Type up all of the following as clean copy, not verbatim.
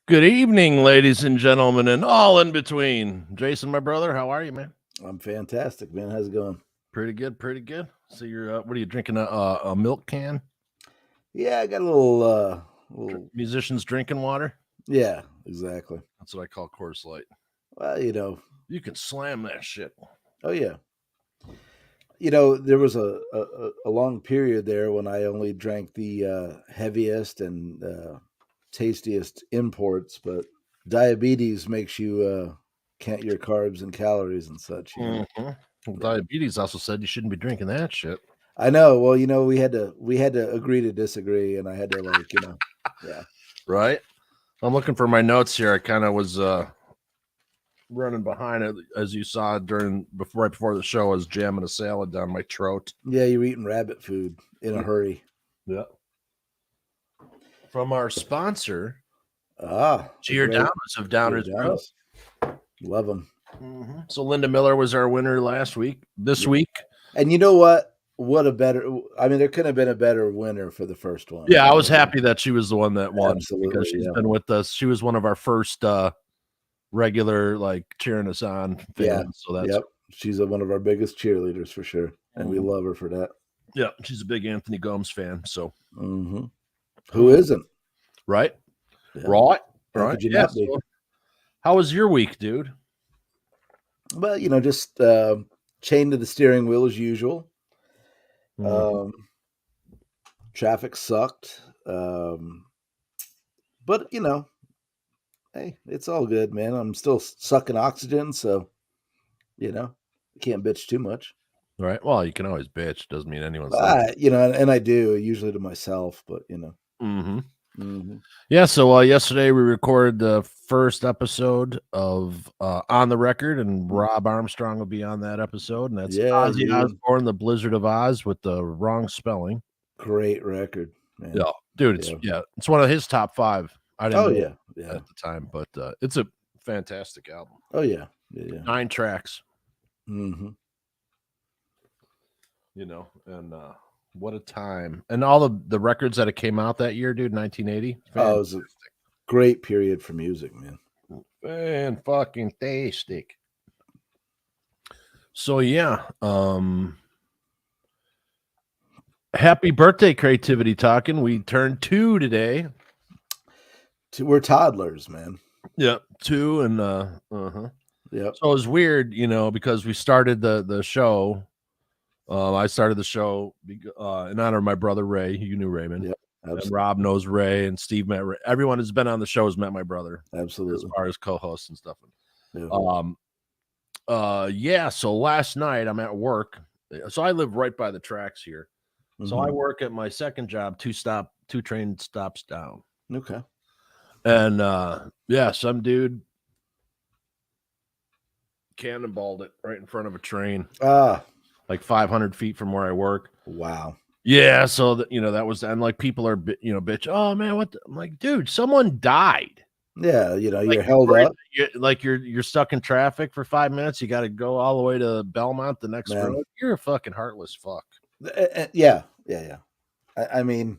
Good evening, ladies and gentlemen, and all in between. Jason, my brother, how are you, man? I'm fantastic, man. How's it going? Pretty good, pretty good. So you're, what are you drinking? A milk can? Yeah, I got a little. Musicians drinking water? Yeah, exactly. That's what I call Coors Light. Well, You can slam that shit. oh yeah. There was a long period there when I only drank the heaviest and tastiest imports, but diabetes makes you count your carbs and calories and such. Well, diabetes also said you shouldn't be drinking that shit. I know. Well, we had to agree to disagree, and I had to yeah. Right? I'm looking for my notes here. I kind of was running behind it, as you saw right before the show. I was jamming a salad down my throat. Yeah, you're eating rabbit food in a hurry. Yeah. From our sponsor, Cheer Downers of Downers Grove. Love them. Mm-hmm. So Linda Miller was our winner last week. This week, and you know what? What a better! I mean, there couldn't have been a better winner for the first one. Yeah, I was happy that she was the one that won. Absolutely, because she's been with us. She was one of our first regular, like, cheering us on fans. Yeah, so that's she's one of our biggest cheerleaders for sure, and we love her for that. Yeah, she's a big Anthony Gomes fan. So who isn't? Right, yeah. right. Yeah. So how was your week, dude? Well, just chained to the steering wheel as usual. Traffic sucked, but hey, it's all good, man. I'm still sucking oxygen, so I can't bitch too much. Right. Well, you can always bitch. Doesn't mean anyone's and I do usually to myself, but Yeah, so yesterday we recorded the first episode of On the Record, and Rob Armstrong will be on that episode, and that's Ozzy Osbourne, The Blizzard of Oz, with the wrong spelling. Great record, man. Yeah, dude, it's one of his top 5. I didn't know at the time, but it's a fantastic album. Oh yeah. 9 tracks. Mm-hmm. And what a time. And all the records that it came out that year, dude, 1980. Oh, it was a great period for music, man. Fan-fucking-tastic. So, yeah. Happy birthday, CreatiVity Talkin. We turned 2 today. We're toddlers, man. Yeah, 2 and Yeah. So it was weird, because we started the show. I started the show in honor of my brother Ray. You knew Raymond. Yeah, and Rob knows Ray, and Steve met Ray. Everyone who's been on the show has met my brother. Absolutely. As far as co-hosts and stuff. Yeah. So last night I'm at work. So I live right by the tracks here. So I work at my second job, 2 train stops down. Okay. And some dude cannonballed it right in front of a train. Like 500 feet from where I work. Wow. Yeah, so that was, and like people are bitch. Oh man, what? I'm like, dude, someone died. Yeah, you're held up. You're stuck in traffic for 5 minutes. You got to go all the way to Belmont, the next road. You're a fucking heartless fuck. Yeah. I mean,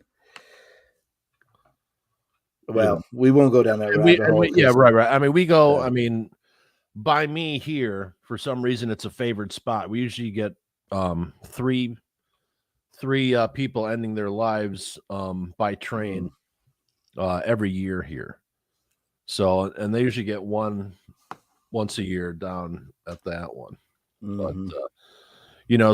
well, we won't go down that road. Yeah, right. I mean, we go. I mean, by me here, for some reason, it's a favored spot. We usually get three people ending their lives by train every year here. So, and they usually get one once a year down at that one. But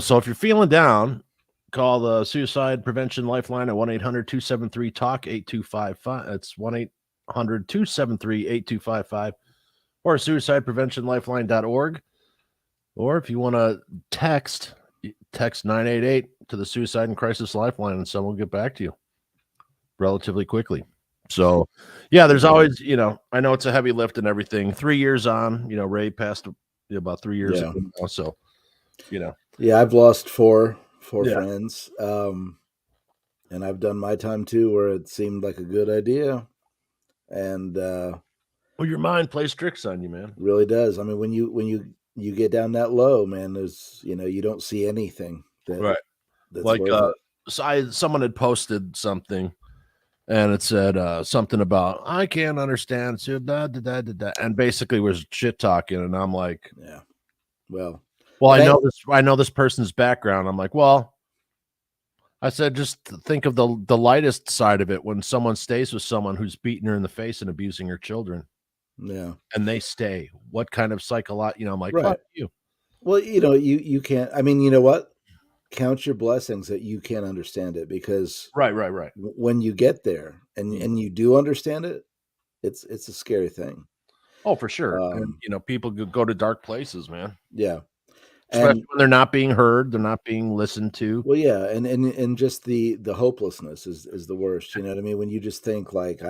so if you're feeling down, call the Suicide Prevention Lifeline at 1-800-273-TALK 8255. That's 1-800-273-8255, or suicidepreventionlifeline.org. Or if you want to text 988 to the Suicide and Crisis Lifeline, and someone will get back to you relatively quickly. So, yeah, there's always, I know it's a heavy lift and everything. 3 years on, Ray passed about 3 years ago now, so, Yeah, I've lost four friends, and I've done my time too, where it seemed like a good idea, and well, your mind plays tricks on you, man. Really does. I mean, when you get down that low, man, there's you don't see anything. Right. Like someone had posted something, and it said something about I can't understand, so da, da, da, da, da, and basically was shit talking, and I'm like, Yeah. Well, well, and I know this person's background. I'm like, well, I said, just think of the lightest side of it when someone stays with someone who's beating her in the face and abusing her children, yeah. and they stay. What kind of I'm like, fuck Right. you. Well, you can't. I mean, you know what? Count your blessings that you can't understand it, because Right. when you get there and Mhm. and you do understand it, it's a scary thing. Oh, for sure. And Um, people go to dark places, man. yeah, Especially and when they're not being heard, they're not being listened to. well, yeah, and just the hopelessness is the worst. You know what I mean? When you just think like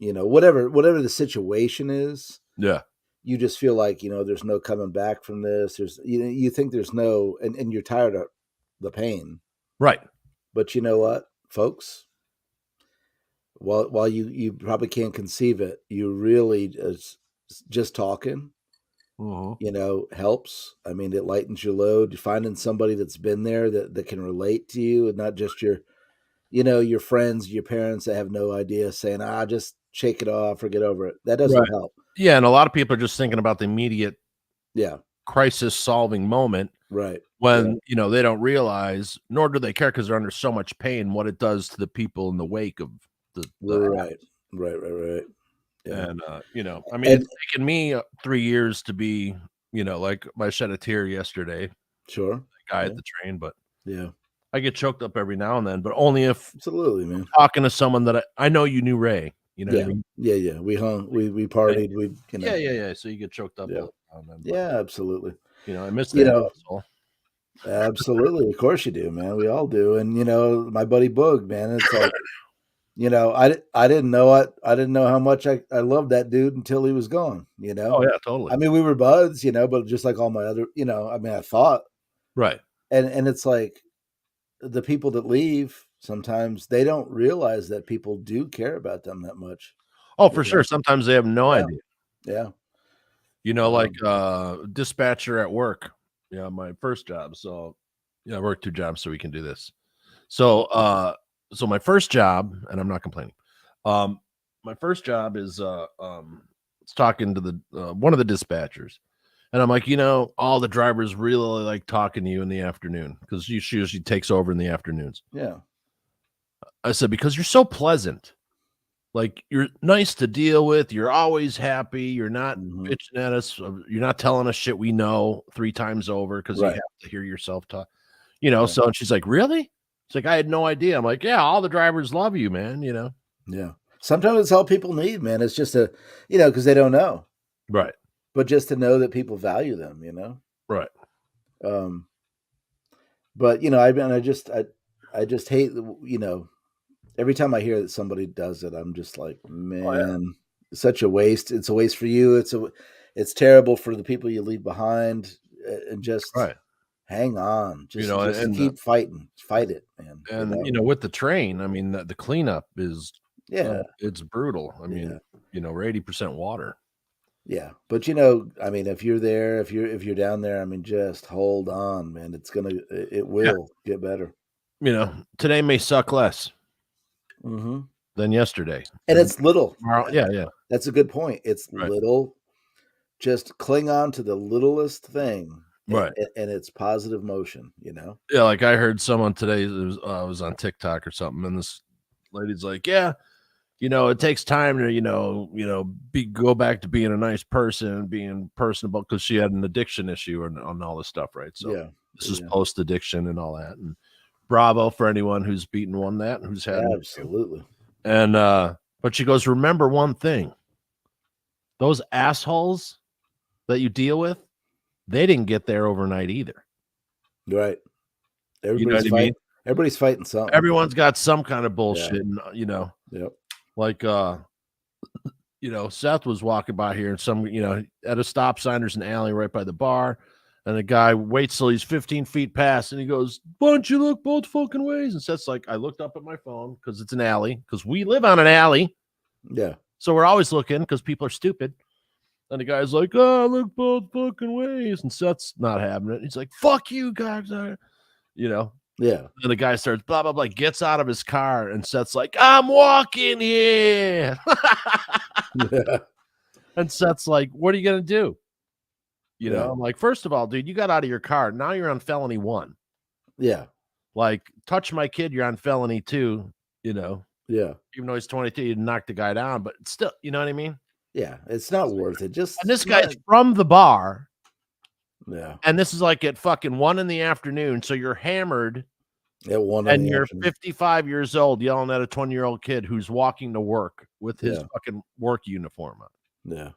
whatever the situation is, Yeah. you just feel like there's no coming back from this. You think there's no, and you're tired of the pain. Right. But you know what, folks? While you probably can't conceive it, you really just talking, Mhm. helps. I mean, it lightens your load. Finding somebody that's been there that can relate to you, and not just your friends, your parents that have no idea, saying, just shake it off or get over it. That Right. doesn't help. Yeah, and a lot of people are just thinking about the immediate Yeah. crisis solving moment Right. Yeah. when, they don't realize, nor do they care because they're under so much pain, what it does to the people in the wake of the act. Right. Right. Yeah. And, I mean, And it's taken me 3 years to be, like I shed a tear yesterday, the sure. guy at Yeah. the train, but Yeah. I get choked up every now and then, but only if Absolutely, I'm man. talking to someone that I know you knew Ray, you know what I Yeah. mean? Yeah. We hung. We And partied. We. yeah, so you get choked up a Yeah. little now and then, but, Yeah. Absolutely. I miss You that know. asshole. Absolutely. Of course you do, man. We all do. And my buddy Boog, man. It's like I didn't know it. I didn't know how much I loved that dude until he was gone. Oh, yeah, totally. I mean, we were buds, but just like all my other, I mean, I thought, Right. and it's like the people that leave sometimes they don't realize that people do care about them that much. Oh, You for sure, know? sometimes they have no Yeah, idea. yeah, Like, um, dispatcher at work, my first job, so I work 2 jobs so we can do this. So, my first job, and I'm not complaining, um, my first job is, it's talking to the, one of the dispatchers, and I'm like, all the drivers really like talking to you in the afternoon because she usually takes over in the afternoons. yeah, I said, "Because you're so pleasant." Like, you're nice to deal with, you're always happy, you're not hmm bitching at us, you're not telling us shit we know 3 times over because you right, have to hear yourself talk, yeah, so and she's like, "Really?" It's like, "I had no idea." I'm like, "Yeah, all the drivers love you, man." yeah. Sometimes it's all people need, man. It's just because they don't know, Right, but just to know that people value them, right. Um, but I just hate, every time I hear that somebody does it, I'm just like, Oh, yeah, man, it's such a waste. It's a waste for you. It's terrible for the people you leave behind. And just right. hang on. Just And, keep fighting. Fight it, man. with the train, I mean, the cleanup is, Yeah, it's brutal. I mean, yeah, we're 80% water. yeah. But I mean, if you're there, if you're down there, I mean, just hold on, man. It Yeah. will get better. Today may suck less hmm than yesterday, And and it's little. tomorrow, yeah, That's a good point. It's right, little. Just cling on to the littlest thing, right. and it's positive motion, Yeah, like I heard someone today, was on TikTok or something, and this lady's like, "Yeah, it takes time to, go back to being a nice person and being personable," because she had an addiction issue and on all this stuff, right? So Yeah. this is Yeah. post addiction and all that, and bravo for anyone who's beaten one that who's had an issue. Absolutely. And but she goes, "Remember one thing: those assholes that you deal with, they didn't get there overnight either." Right. You know what I mean? Everybody's fighting something. Everyone's got some kind of Yeah. bullshit, and Yep. like Seth was walking by here and at a stop sign, there's an alley right by the bar. And the guy waits till he's 15 feet past and he goes, "Why don't you look both fucking ways?" And Seth's like, "I looked up at my phone because it's an alley, because we live on an alley. Yeah. So we're always looking because people are stupid." And the guy's like, "Oh, look both fucking ways." And Seth's not having it. He's like, "Fuck you guys." You know, Yeah. And the guy starts blah blah blah, gets out of his car and Seth's like, "I'm walking here." Yeah. And Seth's like, "What are you gonna do?" Yeah. I'm like, first of all, dude, you got out of your car. Now you're on felony 1. Yeah. Like, touch my kid, you're on felony 2, you know. Yeah. Even though he's 22, you knock the guy down, but still, you know what I mean? Yeah. It's not worth it. And Just this guy's let. from the bar, Yeah. and this is like at fucking 1 in the afternoon, so you're hammered At 1 in and the you're afternoon. 55 years old yelling at a 20-year-old kid who's walking to work with his Yeah. fucking work uniform on, Yeah.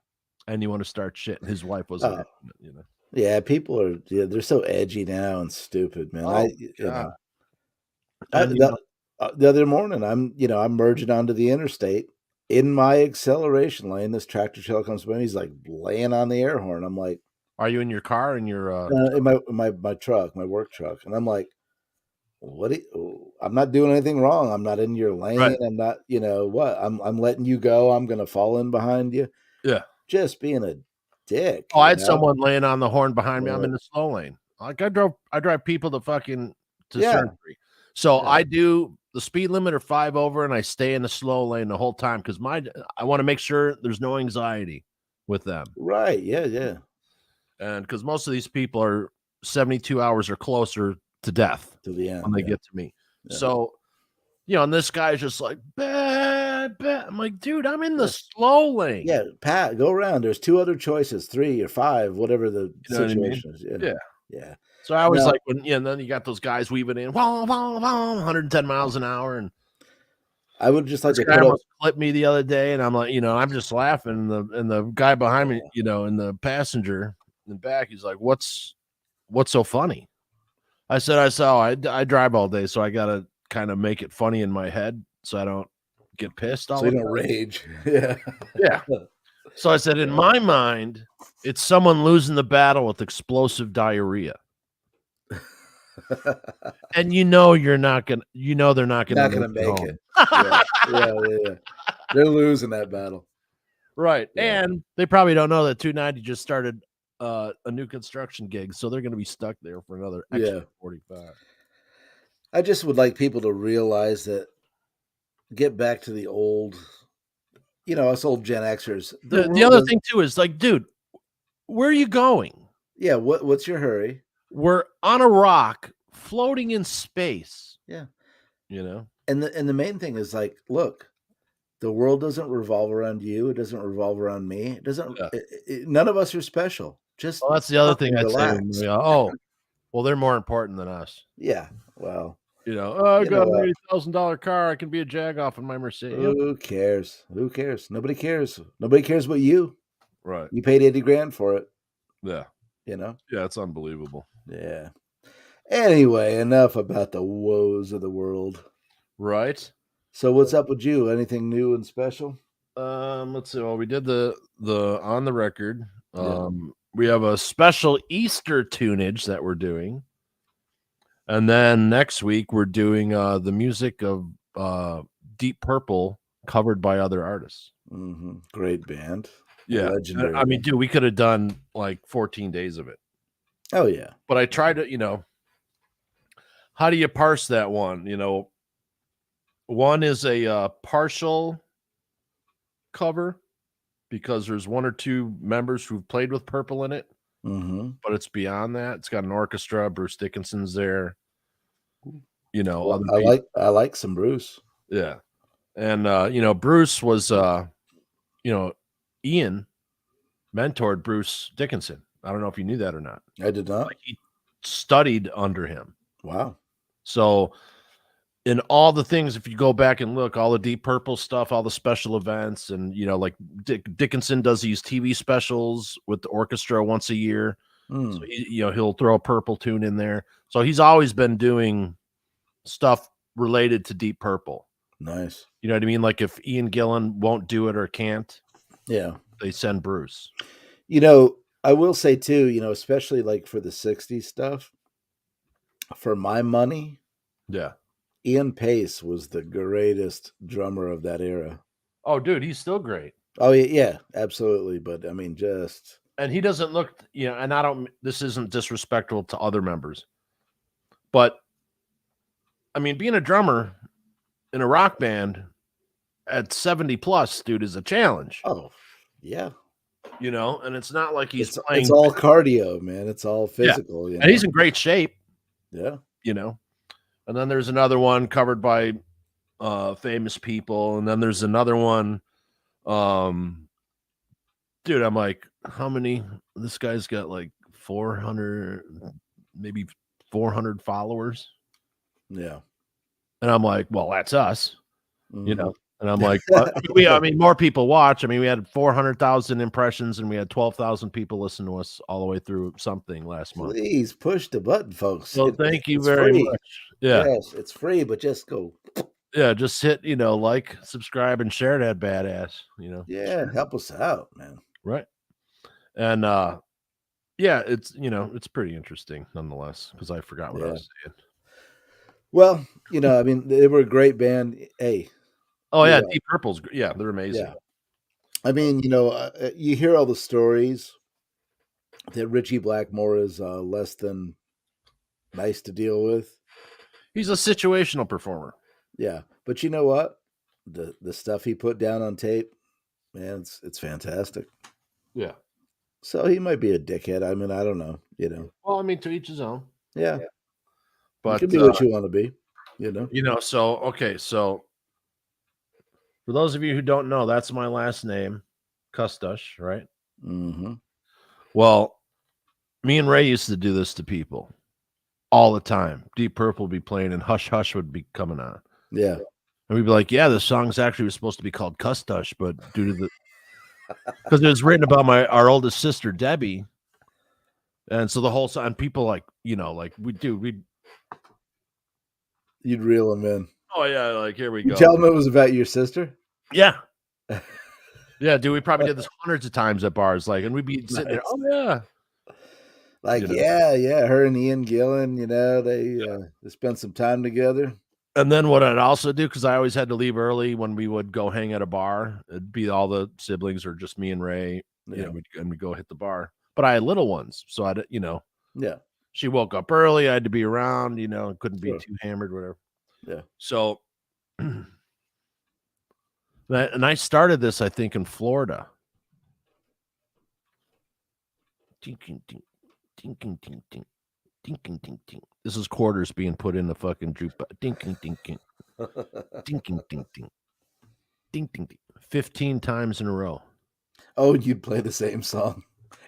and you wanna start shit, and his wife wasn't Oh, having it, you know? yeah, people are they're so edgy now and stupid, man. Oh my god. I And, the other morning, I'm merging onto the interstate. In my acceleration lane, this tractor trailer comes by, he's, like, laying on the air horn. I'm like, are you in your car, in your, in my truck, my work truck, and I'm like, I'm not doing anything wrong. I'm not in your right. lane. I'm not, what? I'm letting you go. I'm gonna fall in behind you. Yeah. Just being a dick, Oh, I had someone laying on the horn behind me. I'm Uh, in the slow lane. Like, I drive people to yeah, surgery. So, yeah, I do the speed limit or 5 over, and I stay in the slow lane the whole time because I wanna make sure there's no anxiety with them. right, yeah, yeah, And because most of these people are 72 hours or closer to death to the when end, they yeah, get to me. yeah. So, and this guy's just like, "Bad, bad." I'm like, "Dude, I'm in the Yes. slow lane." Yeah, Pat, go around. There's 2 other choices, 3 or 5, whatever the You know what I mean? situation is. Yeah, Yeah. yeah. So I always Now, like when and then you got those guys weaving in, "Wah, wah, wah," 110 miles an hour, and I would just like this to guy put up. almost clipped me the other day, and I'm like, I'm just laughing, and the guy behind me, in the passenger in the back, he's like, "What's so funny?" I said, I drive all day, so I gotta kinda make it funny in my head so I don't get pissed all So you the don't time. rage. Yeah. Yeah. So I said, "In my mind, it's someone losing the battle with explosive diarrhea." And you're not gonna they're not gonna Not make gonna it make it. home. Yeah. Yeah, yeah, yeah. They're losing that battle. Right, Yeah, and they probably don't know that 290 just started, a new construction gig, so they're gonna be stuck there for another yeah. extra 45. I just would like people to realize that get back to the old, us old Gen Xers. The The world other doesn't. thing too is, like, "Dude, where are you going? Yeah, what's your hurry? We're on a rock floating in space," Yeah. you know? And the main thing is, like, look, the world doesn't revolve around you. It doesn't revolve around me. It doesn't. Yeah. None of us are special. Just Well, that's the other thing fucking I'd say to them, relax. "Oh, well, they're more important than us." Yeah. Well, "Oh, I you know got an what? $80,000 car, I can be a jag off in my Mercedes." Yep. Who cares? Who cares? Nobody cares. Nobody cares but you. Right. You paid 80 grand for it. Yeah. You know. Yeah, it's unbelievable. Yeah. Anyway, enough about the woes of the world. Right? So what's up with you? Anything new and special? Let's see. Well, we did the on the record. Yeah. We have a special Easter tunage that we're doing. And then next week we're doing the music of Deep Purple covered by other artists. Great band. Yeah. Legendary I mean, band. dude, we could have done like 14 days of it. Oh yeah. But I tried to, how do you parse that one? One is a partial cover because there's one or two members who've played with Purple in it, Mm-hmm. but it's beyond that. It's got an orchestra. Bruce Dickinson's there. Well, Other I people. like some Bruce. Yeah. And Bruce was Ian mentored Bruce Dickinson. I don't know if you knew that or not. I did not. Like, he studied under him. Wow. So in all the things, if you go back and look, all the Deep Purple stuff, all the special events, and like Dickinson does these TV specials with the orchestra once a year. So Mm, he'll throw a Purple tune in there. So he's always been doing stuff related to Deep Purple. nice. You know what I mean? Like if Ian Gillan won't do it or can't, Yeah. they send Bruce. I will say too, especially like for the 60s stuff, for my money, Yeah. Ian Pace was the greatest drummer of that era. Oh, dude, he's still great. Oh yeah, absolutely. But I mean, just And he doesn't look, and this isn't disrespectful to other members, but I mean, being a drummer in a rock band at 70 plus, dude, is a challenge. Oh, yeah. And it's not like he's It's playing. all cardio, man. It's all Yeah, physical, and he's in great shape. Yeah. And then there's another one covered by famous people, and then there's another one. Dude, I'm like, how many? This guy's got like 400, maybe 400 followers. Yeah. And I'm like, well, that's us, Mm-hmm. And I'm like, I mean, more people watch. I mean, we had 400,000 impressions, and we had 12,000 people listen to us all the way through something last month. Please push the button, folks. Well, thank you It's very free. much. Yeah. Yes, it's free, but just go. Yeah, just hit, like, subscribe, and share that badass, Yeah, help us out, man. Right. And yeah, it's it's pretty interesting nonetheless, because I forgot what I was saying. Well, I mean, they were a great band. Hey. Oh yeah, Deep Purple's they're amazing. Yeah. I mean, you hear all the stories that Richie Blackmore is less than nice to deal with. He's a situational performer. Yeah, but you know what? The stuff he put down on tape, man, it's fantastic. Yeah. So he might be a dickhead. I mean, I don't know. Well, I mean, to each his own. Yeah. But you can be what you want to be. So okay, so for those of you who don't know, that's my last name, Kustush, right? Mm-hmm. Well, me and Ray used to do this to people all the time. Deep Purple would be playing, and Hush Hush would be coming on. Yeah. And we'd be like, yeah, this song's actually was supposed to be called Kustush, but due to because it was written about our oldest sister, Debbie. And so the whole song, people like, we'd You'd reel them in. Oh yeah, like here we you go. Tell them it was about your sister? Yeah. Yeah, dude, we probably did this hundreds of times at bars, like, and we'd be sitting there, oh yeah. Like, yeah, her and Ian Gillan, they spent some time together. And then what I'd also do, because I always had to leave early when we would go hang at a bar, it'd be all the siblings or just me and Ray, and we'd go hit the bar. But I had little ones, so I'd, yeah. She woke up early, I had to be around, couldn't be too hammered, whatever. Yeah. So, and I started this, I think, in Florida. Ding, ding, ding, ding, ding, ding, ding. Ding, ding, ding, ding. This is quarters being put in the fucking jukebox. Ding, ding, ding, ding. Ding, ding, ding, ding. Ding, ding, ding. 15 times in a row. Oh, you'd play the same song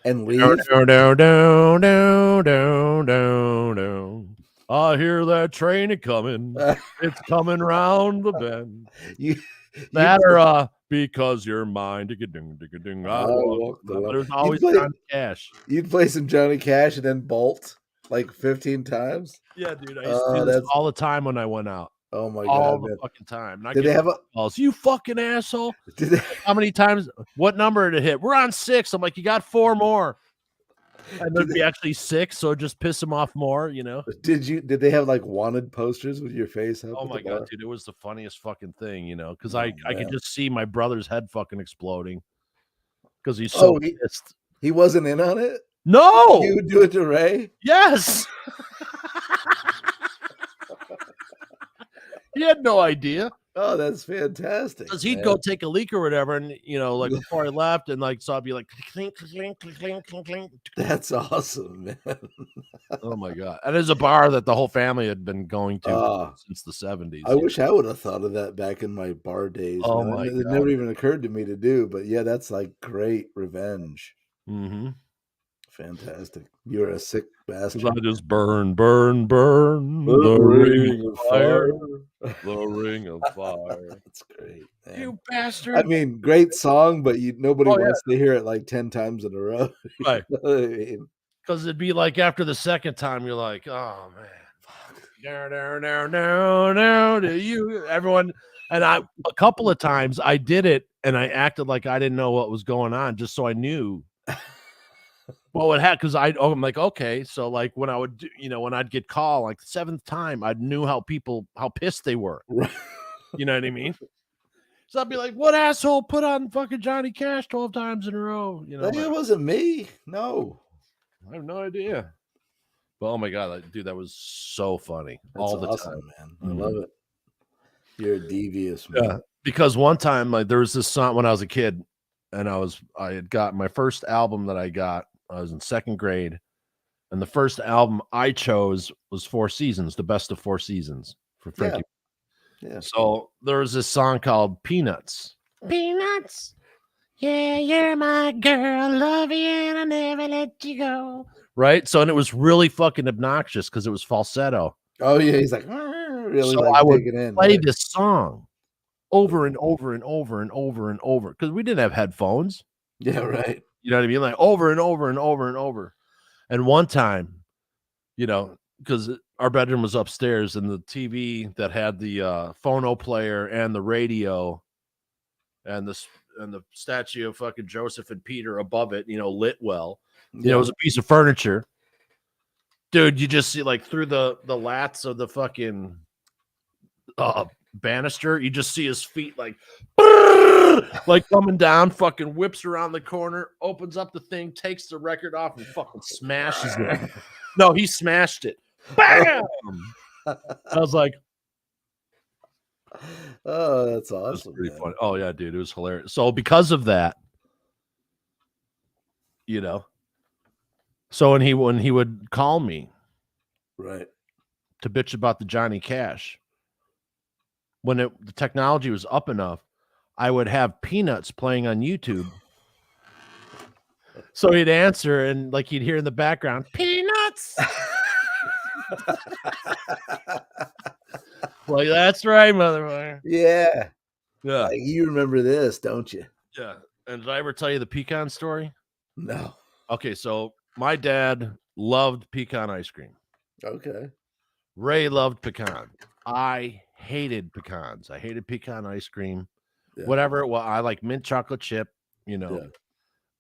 and leave? Down, down, down, down, down, down, down. I hear that train a-coming. It's coming round the bend. Because you're mine. Ding-a-ding. There's always Johnny Cash. You'd play some Johnny Cash and then bolt like 15 times? Yeah, dude. I used to do this all the time when I went out. Oh my all God, the man. fucking time. Did they have calls? You fucking asshole. How many times? What number to hit? We're on 6. I'm like, you got 4 more. And there'd be actually 6, so just piss them off more, Did they have like wanted posters with your face? Oh my God, dude, it was the funniest fucking thing, because I could just see my brother's head fucking exploding because he's so pissed. He wasn't in on it? No. You would do it to Ray? Yes. He had no idea. Oh, that's fantastic. Because he'd go take a leak or whatever, and like before I left, and so I'd be like, clink, clink, clink, clink, clink, clink. That's awesome, man. Oh my God. And there's a bar that the whole family had been going to since the 70s. I wish I would have thought of that back in my bar days. Oh my God. It never even occurred to me to do, but yeah, that's like great revenge. Mm-hmm. Fantastic. You're a sick bastard. I just burn the ring of fire. The ring of fire. That's great, man. You bastard. I mean, great song, but nobody wants to hear it like 10 times in a row. Right. Because it'd be like after the second time, you're like, oh man. No, you everyone. And a couple of times I did it and I acted like I didn't know what was going on, just so I knew. Well, it had because I'm like, okay, so like when I would do, when I'd get called like the 7th time, I knew how pissed they were. You know what I mean? So I'd be like, what asshole put on fucking Johnny Cash 12 times in a row? It wasn't me. No, I have no idea. But oh my god, dude, that was so funny. That's all the awesome, time. man. I love it. You're devious, man. Yeah, because one time, like, there was this song when I was a kid, and I had got my first album that I got. I was in second grade, and the first album I chose was Four Seasons, the best of Four Seasons for Yeah. Frankie. Yeah. So there was this song called Peanuts. Peanuts. Yeah, you're my girl, love you and I never let you go. Right? So, and it was really fucking obnoxious because it was falsetto. Oh yeah, he's like really So like I would digging in. play Right? this song over and over and over and over and over because we didn't have headphones. Yeah, right. You know what I mean? Like over and over and over and over. And one time, you know, because our bedroom was upstairs and the TV that had the phono player and the radio and the statue of fucking Joseph and Peter above it, you know, lit well. You know, it was a piece of furniture. Dude, you just see like through the lats of the fucking banister, you just see his feet like coming down, fucking whips around the corner, opens up the thing, takes the record off and fucking smashes it. No, he smashed it. Bam! I was like, oh, that's it was awesome. pretty Man. funny. Oh yeah, dude, it was hilarious. So because of that, you know, so when he would call me Right. to bitch about the Johnny Cash, when the technology was up enough, I would have Peanuts playing on YouTube. So he'd answer and like he'd hear in the background, Peanuts. Like, that's right, motherfucker. Yeah. Yeah. Like, you remember this, don't you? Yeah. And did I ever tell you the pecan story? No. Okay, so my dad loved pecan ice cream. Okay. Ray loved pecan. I hated pecans. I hated pecan ice cream. Yeah. Whatever. Well, I like mint chocolate chip, you know.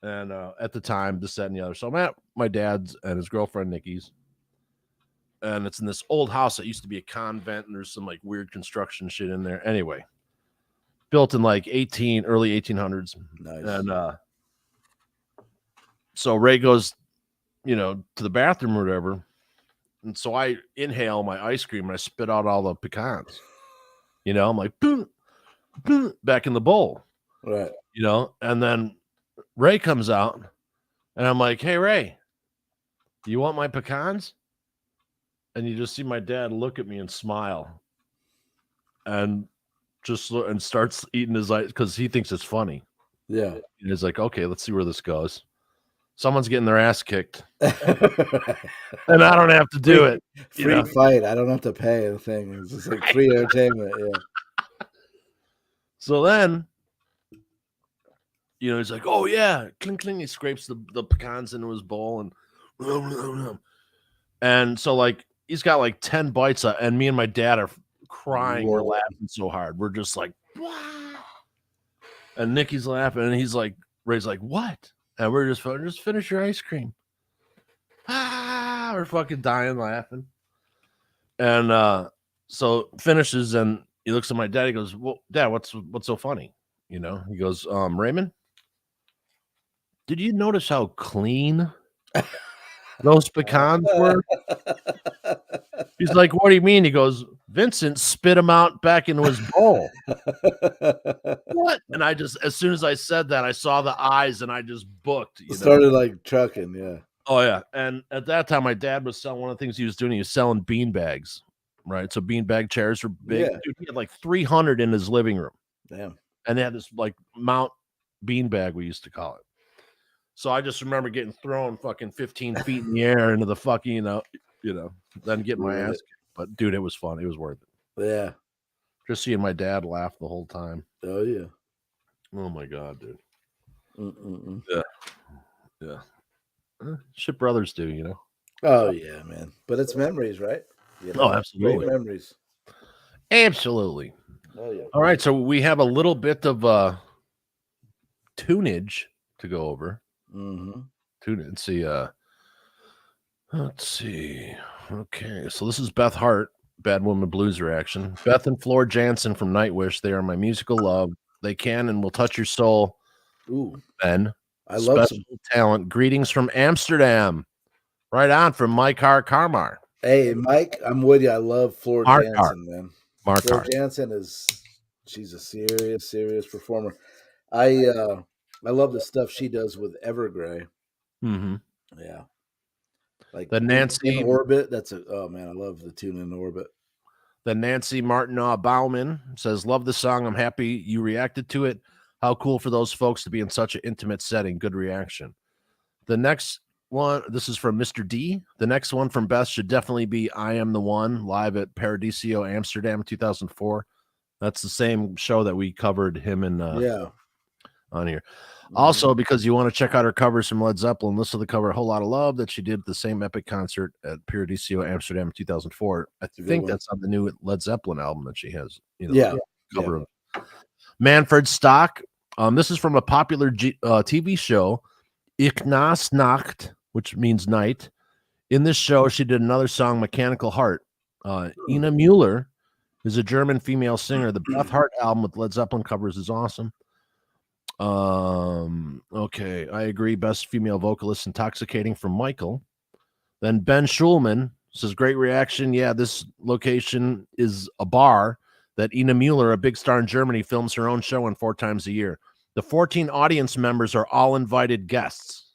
Yeah. And at the time, this, that, and the other. So I'm at my dad's and his girlfriend Nikki's. And it's in this old house that used to be a convent, and there's some like weird construction shit in there. Anyway, built in like early 1800s. Nice. And so Ray goes, you know, to the bathroom or whatever. And so I inhale my ice cream and I spit out all the pecans. You know, I'm like, boom, boom, back in the bowl. Right. You know, and then Ray comes out and I'm like, hey, Ray, you want my pecans? And you just see my dad look at me and smile and just look and starts eating his ice because he thinks it's funny. Yeah. And he's like, okay, let's see where this goes. Someone's getting their ass kicked. And I don't have to do it. Free fight. I don't have to pay the thing. It's just like free entertainment. Yeah. So then, you know, he's like, oh, yeah. Clink, clink. He scrapes the pecans into his bowl. And so, like, he's got like 10 bites. And me and my dad are crying. We're laughing so hard. We're just like, wow. And Nikki's laughing. And he's like, Ray's like, what? And we're just finish your ice cream. We're fucking dying laughing. And so finishes and he looks at my dad. He goes, well, Dad, what's so funny? You know, he goes, Raymond, did you notice how clean those pecans were? He's like, what do you mean? He goes, Vincent spit them out back into his bowl. What? And I just, as soon as I said that, I saw the eyes and I just booked. You Started like trucking, yeah. Oh, yeah. And at that time, my dad was selling, one of the things he was doing, he was selling bean bags, right? So bean bag chairs are big. Yeah. Dude, he had like 300 in his living room. Damn. And they had this like Mount bean bag, we used to call it. So I just remember getting thrown fucking 15 feet in the air into the fucking, you know, then getting my ass kicked. But dude, it was fun. It was worth it. Yeah. Just seeing my dad laugh the whole time. Oh, yeah. Oh, my God, dude. Mm-mm-mm. Yeah. Shit brothers do, you know? Oh, yeah, man. But it's memories, right? You know, Oh, absolutely. Great memories. Absolutely. Oh, yeah. All right. So we have a little bit of tunage to go over. Mm-hmm. Let's see. Okay. So this is Beth Hart, Bad Woman Blues Reaction. Beth and Floor Jansen from Nightwish. They are my musical love. They can and will touch your soul. Ooh. Ben. I love special talent. Greetings from Amsterdam. Right on from Mike Carmar. Hey, Mike, I'm with you. I love Floor Jansen, man. Floor Jansen she's a serious performer. I love the stuff she does with Evergrey. Mm-hmm. Yeah. Like the Nancy in Orbit. Oh man, I love the tune In Orbit. The Nancy Martinaw Bauman says, love the song. I'm happy you reacted to it. How cool for those folks to be in such an intimate setting. Good reaction. The next one, this is from Mr. D. The next one from Beth should definitely be I Am the One, live at Paradiso Amsterdam 2004. That's the same show that we covered him in on here. Also, because you want to check out her covers from Led Zeppelin, listen to the cover A Whole Lot of Love that she did at the same epic concert at Paradiso Amsterdam 2004. I think that's on the new Led Zeppelin album that she has. Cover of Manfred Stock. This is from a popular TV show, Ichnas Nacht, which means night. In this show, she did another song, Mechanical Heart. Ina Mueller is a German female singer. The Beth Hart album with Led Zeppelin covers is awesome. Okay, I agree. Best female vocalist, Intoxicating from Michael. Then Ben Schulman says, great reaction. Yeah, this location is a bar that Ina Mueller, a big star in Germany, films her own show in 4 times a year. The 14 audience members are all invited guests.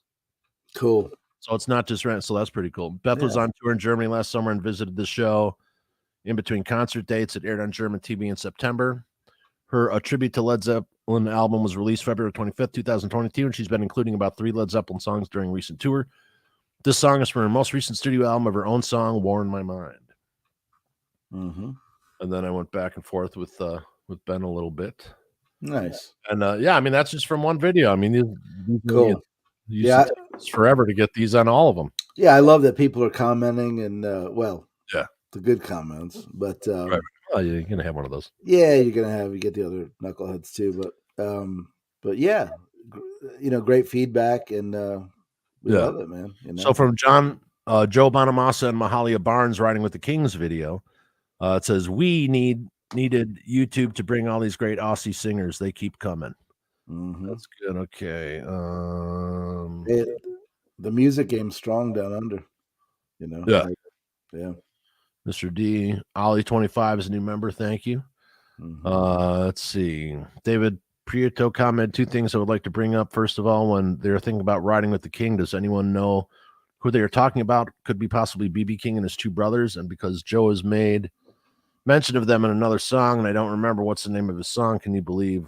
Cool. So it's not just rent. So that's pretty cool. Beth was on tour in Germany last summer and visited the show in between concert dates. It aired on German TV in September. Her A Tribute to Led Zeppelin album was released February 25th, 2022, and she's been including about 3 Led Zeppelin songs during recent tour. This song is from her most recent studio album of her own song, War in My Mind. Mm-hmm. And then I went back and forth with Ben a little bit. Nice. And I mean, that's just from one video. I mean, these cool. It's forever to get these on all of them. Yeah, I love that people are commenting and the good comments. But right. Oh, you're gonna have one of those. Yeah, you get the other knuckleheads too. But yeah, great feedback and we love it, man. So from Joe Bonamassa and Mahalia Barnes riding with the Kings video, it says we needed YouTube to bring all these great Aussie singers. They keep coming. Mm-hmm. That's good. Okay. The music game's strong down under. Yeah. Mr. D, Ollie 25 is a new member. Thank you. Mm-hmm. Let's see. David Prieto commented 2 things I would like to bring up. First of all, when they're thinking about riding with the King, does anyone know who they are talking about? Could be possibly BB King and his 2 brothers. And because Joe has made mention of them in another song, and I don't remember what's the name of his song, can you believe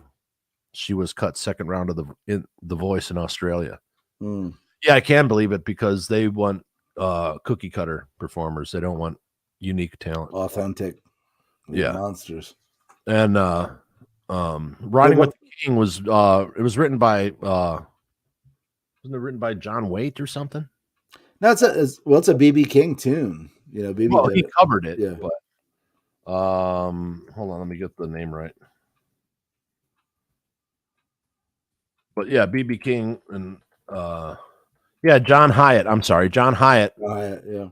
she was cut second round of the Voice in Australia? Mm. Yeah, I can believe it because they want cookie cutter performers. They don't want unique talent, authentic, monsters. And Riding with the King was it was written by wasn't it written by John Waite or something? No, it's a BB King tune. BB he covered it. Yeah. But hold on, let me get the name right. But yeah, BB King and John Hyatt. I'm sorry, John Hyatt. Hyatt, yeah.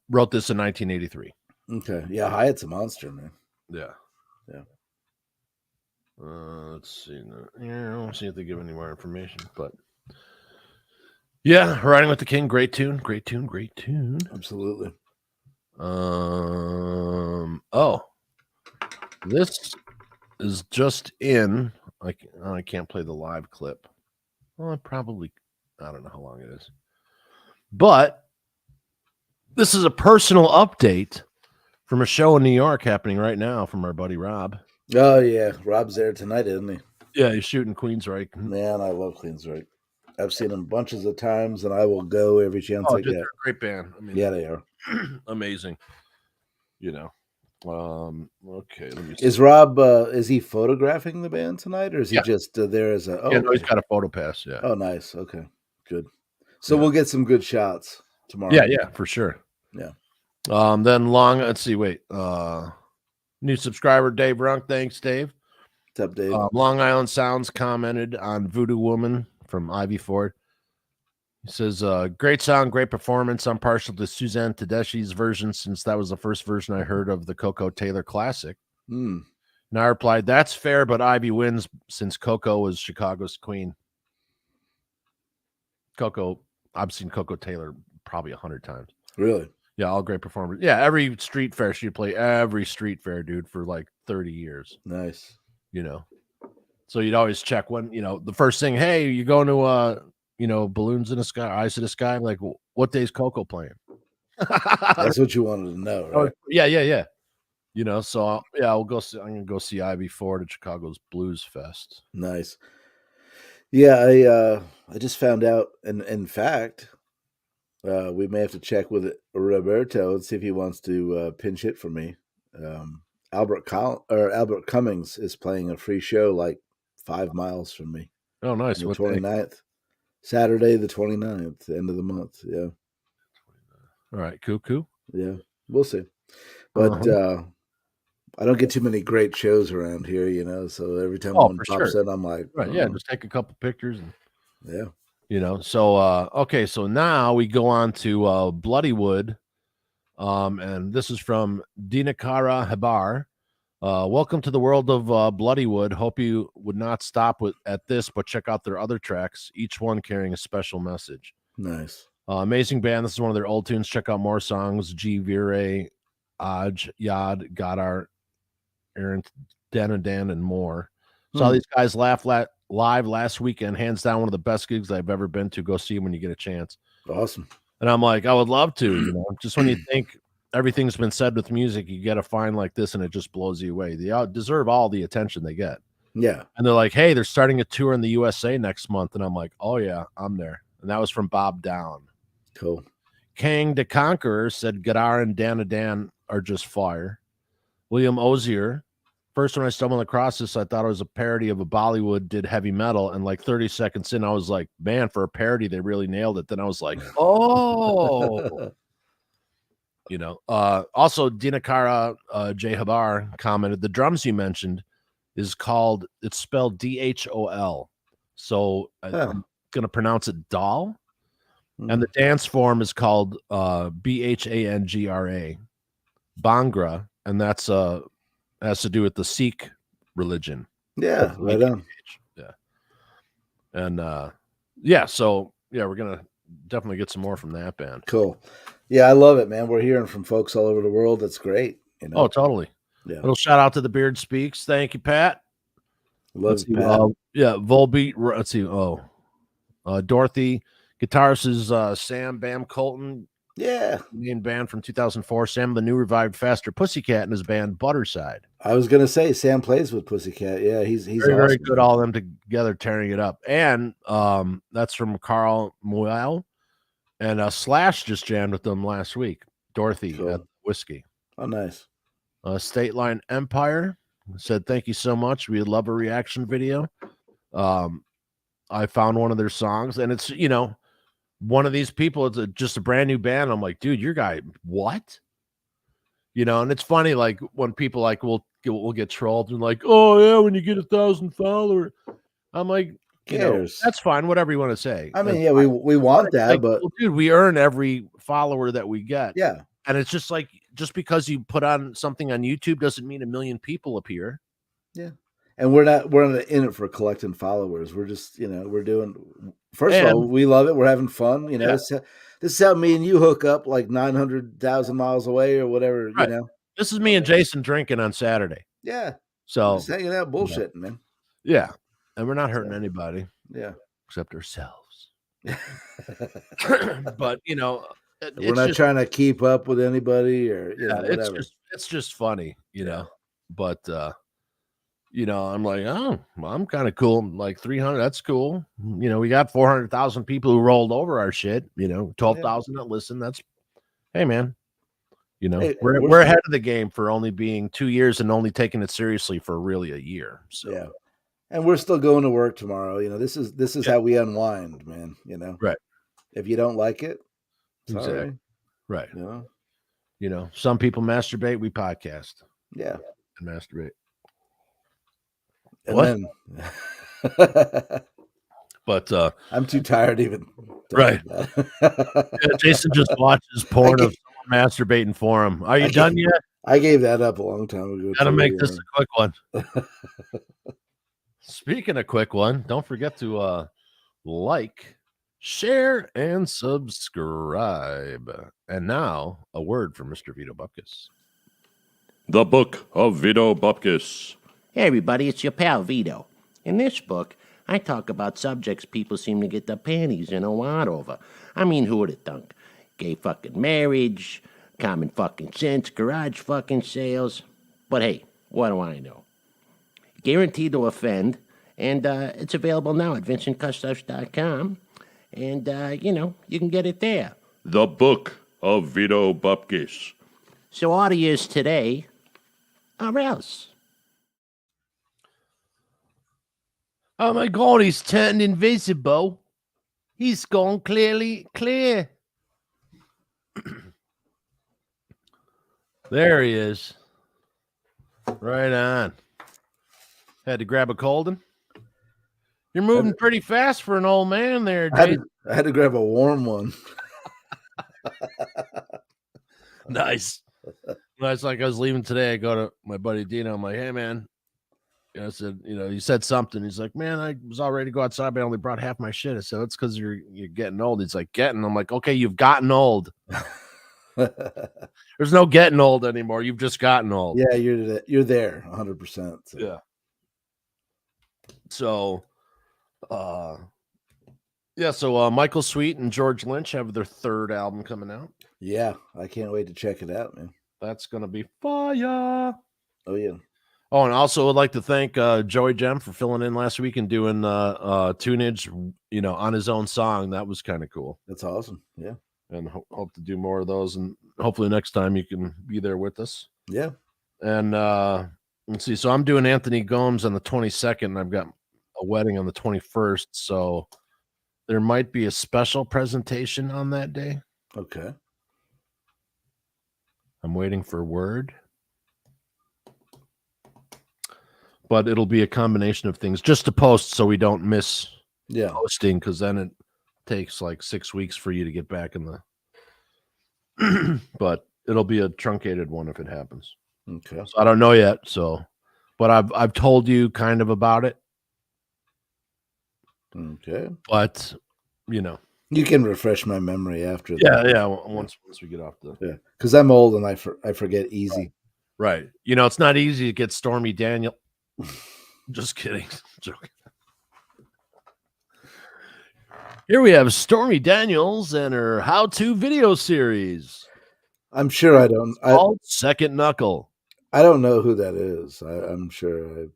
Wrote this in 1983. Okay. Yeah, Hyatt's a monster, man. Yeah. Let's see. I don't see if they give any more information, but Riding with the King, great tune. Absolutely. This is just in. I can't play the live clip. Well, I don't know how long it is, but this is a personal update from a show in New York happening right now from our buddy Rob. Oh, yeah. Rob's there tonight, isn't he? Yeah, he's shooting Queensryche. Man, I love Queensryche. I've seen them bunches of times, and I will go every chance I get. They're a great band. I mean, yeah, they are. Amazing. Okay, let me see. Is Rob, is he photographing the band tonight, or is he just there as a... no, he's got a photo pass, yeah. Oh, nice. Okay, good. So we'll get some good shots tomorrow. Yeah, for sure. Yeah. Then let's see, wait. New subscriber, Dave Runk. Thanks, Dave. What's up, Dave? Long Island Sounds commented on Voodoo Woman from Ivy Ford. He says, great song, great performance. I'm partial to Suzanne Tedeschi's version since that was the first version I heard of the Coco Taylor classic. And I replied, that's fair, but Ivy wins since Coco was Chicago's queen. I've seen Coco Taylor probably 100 times. Really? Yeah, all great performers. Yeah, every street fair she'd play every street fair, dude, for like 30 years. Nice. You know, so you'd always check when the first thing. Hey, you going to Balloons in the Sky, Eyes in the Sky? I'm like, what day's Coco playing? That's what you wanted to know, right? Yeah. So we'll go see. I'm gonna go see IB4 at Chicago's Blues Fest. Nice. Yeah, I just found out, and in fact, we may have to check with Roberto and see if he wants to pinch hit for me. Albert Cummings is playing a free show like 5 miles from me. Oh, nice. On the What 29th. Day? Saturday the 29th, end of the month. Yeah. All right, cuckoo. Yeah, we'll see. But I don't get too many great shows around here, so every time one pops in, I'm like, right, yeah, just take a couple pictures and So okay, so now we go on to Bloodywood. And this is from Dinakara Habar. Welcome to the world of Bloodywood. Hope you would not stop at this, but check out their other tracks, each one carrying a special message. Nice. Amazing band. This is one of their old tunes. Check out more songs. G. Vire, Aj, Yad, Godar, Aaron, Dan and Dan, and more. Saw these guys live last weekend. Hands down, one of the best gigs I've ever been to. Go see them when you get a chance. Awesome. And I'm like, I would love to, just when you think everything's been said with music, you get a find like this and it just blows you away. They deserve all the attention they get. Yeah. And they're like, hey, they're starting a tour in the USA next month. And I'm like, oh, yeah, I'm there. And that was from Bob Down. Cool. Kang the Conqueror said Gadar and Dan are just fire. William Ozier. First, when I stumbled across this, I thought it was a parody of a Bollywood did heavy metal. And like 30 seconds in, I was like, man, for a parody, they really nailed it. Then I was like, oh. Also Dinakara J. Habar commented, the drums you mentioned it's spelled DHOL. So I'm going to pronounce it doll. And the dance form is called BHANGRA, Bhangra. And that's has to do with the Sikh religion. Yeah, right on. Yeah. And so we're going to definitely get some more from that band. Cool. Yeah, I love it, man. We're hearing from folks all over the world. That's great. Oh, totally. Yeah. Little shout out to the Beard Speaks. Thank you, Pat. Love you, Pat. Volbeat. Let's see. Dorothy. Guitarist is Sam Bam Colton. Yeah. Main band from 2004. Sam, the new revived Faster Pussycat, and his band Butterside. I was going to say Sam plays with Pussycat. Yeah, he's very, awesome, very good. Man. All of them together tearing it up. And that's from Carl Moyle. And Slash just jammed with them last week. Dorothy at Whiskey. Oh, nice. State Line Empire said, thank you so much. We'd love a reaction video. I found one of their songs, and it's, one of these people, it's just a brand new band. I'm like, dude, your guy, what? And it's funny, like, when people, like, will get trolled and like, oh, yeah, when you get 1,000 followers. I'm like, that's fine, whatever you want to say. I mean, we want that, like, but dude, we earn every follower that we get. Yeah. And it's just like, just because you put on something on YouTube doesn't mean 1 million people appear. Yeah. And we're not in it for collecting followers. We're just, we're doing, first of all, we love it. We're having fun. This is how me and you hook up like 900,000 miles away or whatever, right. This is me and Jason drinking on Saturday. Yeah. So just hanging out bullshitting, man. Yeah. And we're not hurting anybody. Yeah. Except ourselves. But, we're not trying to keep up with anybody or, whatever. It's just funny, but, I'm like, oh, well, I'm kind of cool. Like 300, that's cool. We got 400,000 people who rolled over our shit, 12,000 that listen. That's, hey, man, hey, we're ahead of the game for only being 2 years and only taking it seriously for really a year. So, yeah. And we're still going to work tomorrow. This is how we unwind, man. Right. If you don't like it, exactly. Right. Some people masturbate, we podcast. Yeah. And masturbate. And what? Then but I'm too tired even. Right. Jason just watches porn of someone masturbating for him. Are you done yet? I gave that up a long time ago. Gotta make this a quick one. Speaking of quick one, don't forget to like, share, and subscribe. And now, a word from Mr. Vito Bupkis. The Book of Vito Bupkis. Hey everybody, it's your pal Vito. In this book, I talk about subjects people seem to get their panties in a wad over. I mean, who would have thunk? Gay fucking marriage, common fucking sense, garage fucking sales. But hey, what do I know? Guaranteed to offend, and it's available now at vincentcustos.com. And, you can get it there. The Book of Vito Bupkis. So order yours today, or else. Oh my God, he's turned invisible. He's gone clearly clear. There he is. Right on. Had to grab a Colden. You're moving pretty fast for an old man there, Jay. I had to grab a warm one. Nice. It's like I was leaving today. I go to my buddy Dino. I'm like, hey, man. I said, you said something. He's like, man, I was all ready to go outside, but I only brought half my shit. I said, that's because you're getting old. He's like, getting. I'm like, okay, you've gotten old. There's no getting old anymore. You've just gotten old. Yeah, you're there 100%. So. Yeah. So, So Michael Sweet and George Lynch have their third album coming out. Yeah, I can't wait to check it out, man. That's gonna be fire. Oh yeah. Oh, and also would like to thank Joey Gem for filling in last week and doing tunage, on his own song. That was kind of cool. That's awesome. Yeah. And hope to do more of those. And hopefully next time you can be there with us. Yeah. And let's see. So I'm doing Anthony Gomes on the 22nd. And I've got a wedding on the 21st. So there might be a special presentation on that day. Okay. I'm waiting for word. But it'll be a combination of things just to post so we don't miss posting, because then it takes like 6 weeks for you to get back in the but it'll be a truncated one if it happens. Okay. So I don't know yet. But I've told you kind of about it. Okay. But you can refresh my memory after that. Yeah. Once we get off because I'm old and I forget easy. Right. It's not easy to get Stormy Daniel. Just kidding. Joking. Here we have Stormy Daniels and her how-to video series. I'm sure I don't. Called Second Knuckle. I don't know who that is. I'm sure I've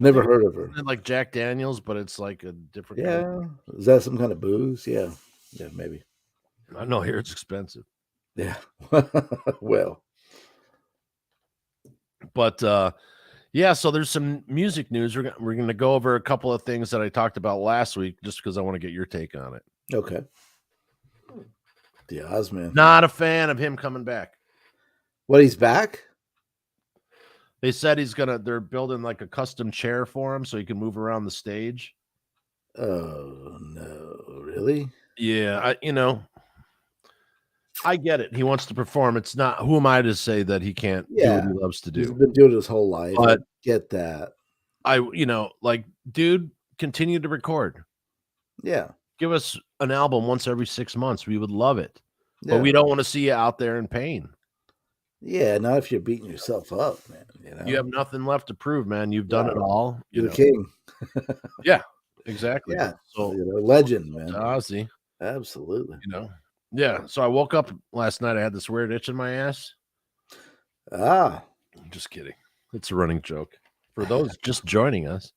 never heard of her. Like Jack Daniels, but it's like a different. Yeah. Kind Is that some kind of booze? Yeah. Yeah, maybe. I know here it's expensive. Yeah. Well. But so there's some music news. We're going to go over a couple of things that I talked about last week, just because I want to get your take on it. Okay. The Ozman. Not a fan of him coming back. What, he's back? They said they're building like a custom chair for him so he can move around the stage. Oh, no. Really? Yeah. I get it. He wants to perform. It's not, who am I to say that he can't do what he loves to do? He's been doing it his whole life. But I get that. Dude, continue to record. Yeah. Give us an album once every 6 months. We would love it. Yeah. But we don't want to see you out there in pain. Yeah, not if you're beating yourself up, man. You have nothing left to prove, man. You've done it all. You're the king. Yeah, exactly. Yeah. So legend, man. Ozzy. Absolutely. Yeah. So I woke up last night. I had this weird itch in my ass. Ah. I'm just kidding. It's a running joke. For those just joining us,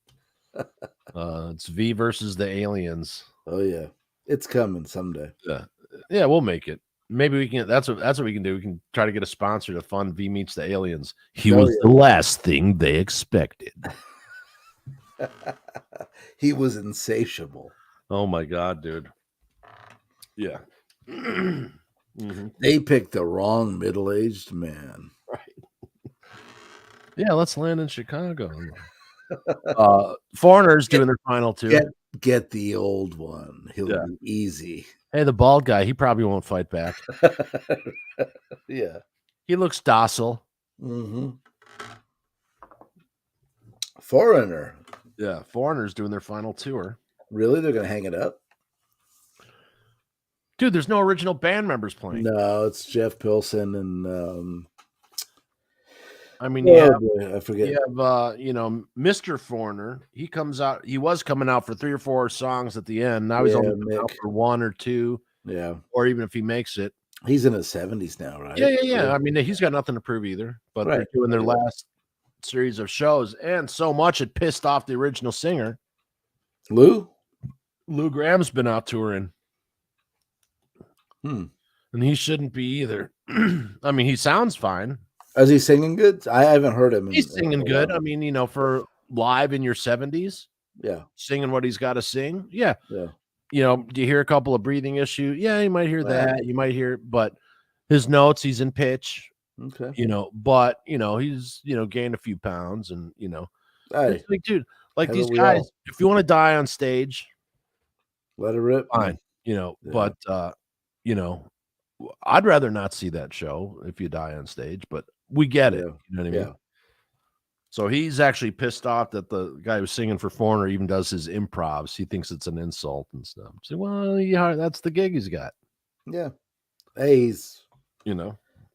it's V versus the aliens. Oh yeah, it's coming someday. Yeah, we'll make it. Maybe we can. That's what we can do. We can try to get a sponsor to fund V meets the aliens. He was the last thing they expected. He was insatiable. Oh my God, dude. Yeah. Mm-hmm. They picked the wrong middle-aged man. Right. Yeah, let's land in Chicago. Foreigners doing their final two. Get the old one. He'll be easy. Hey, the bald guy, he probably won't fight back. Yeah. He looks docile. Mm-hmm. Foreigner. Yeah, Foreigners doing their final tour. Really? They're going to hang it up? Dude, there's no original band members playing. No, it's Jeff Pilson and I mean, you have, boy, I forget. you have Mr. Foreigner. He comes out. He was coming out for 3 or 4 songs at the end. Now he's only coming out Mick. for 1 or 2. Yeah, or even if he makes it. He's in his 70s now, right? Yeah. I mean, he's got nothing to prove either. But they're doing their last series of shows, and so much it pissed off the original singer. Lou Graham's been out touring. And he shouldn't be either. I mean, he sounds fine. Is he singing good? I haven't heard him. He's singing good. I mean, for live in your 70s. Yeah. Singing what he's got to sing. Yeah. Yeah. Do you hear a couple of breathing issues? Yeah, you might hear that. You might hear, but his notes, he's in pitch. Okay. But he's gained a few pounds, and Hey, like, dude, like these guys, if you want to die on stage, let it rip. Fine. But I'd rather not see that show if you die on stage, but we get it. You know what I mean? Yeah. So he's actually pissed off that the guy who's singing for Foreigner even does his improvs. He thinks it's an insult and stuff. So, well, yeah, that's the gig he's got. Yeah. Hey,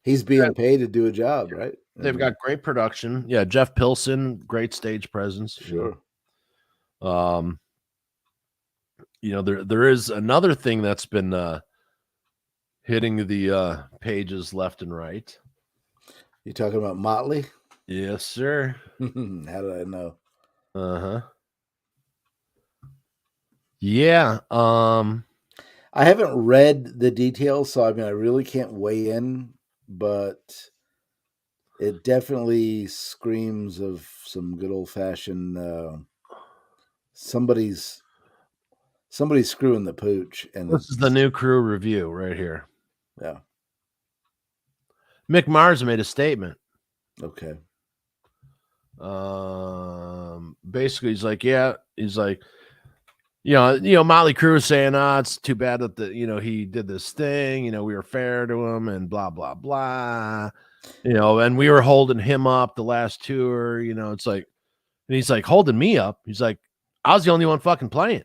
he's being paid to do a job, right? They've got great production. Yeah, Jeff Pilson, great stage presence. Sure. There is another thing that's been hitting the pages left and right. You talking about Motley? Yes, sir. How did I know? Yeah. I haven't read the details, so I mean I really can't weigh in, but it definitely screams of some good old fashioned somebody's screwing the pooch. And this is the new crew review right here. Yeah. Mick Mars made a statement. Okay. Basically he's like, Motley Crue is saying, it's too bad that he did this thing, we were fair to him and blah blah blah, and we were holding him up the last tour, it's like, and he's like, holding me up. He's like, I was the only one fucking playing.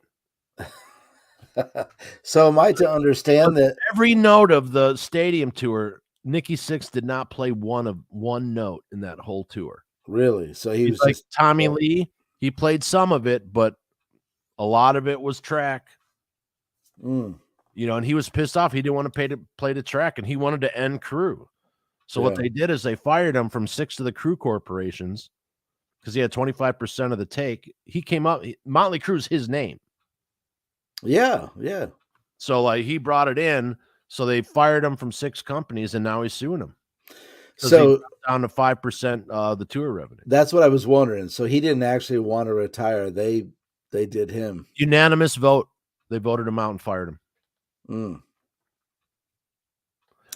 So am I to understand that every note of the stadium tour, Nikki Sixx did not play one note in that whole tour. Really? So he was like just Tommy Lee. He played some of it, but a lot of it was track. And he was pissed off. He didn't want to play the track, and he wanted to end Crew. So what they did is they fired him from 6 of the Crew corporations because he had 25% of the take. He came up. Motley Crue's his name. Yeah. So like he brought it in. So they fired him from 6 companies, and now he's suing them. So down to 5% the tour revenue. That's what I was wondering. So he didn't actually want to retire. They did him. Unanimous vote. They voted him out and fired him. Well,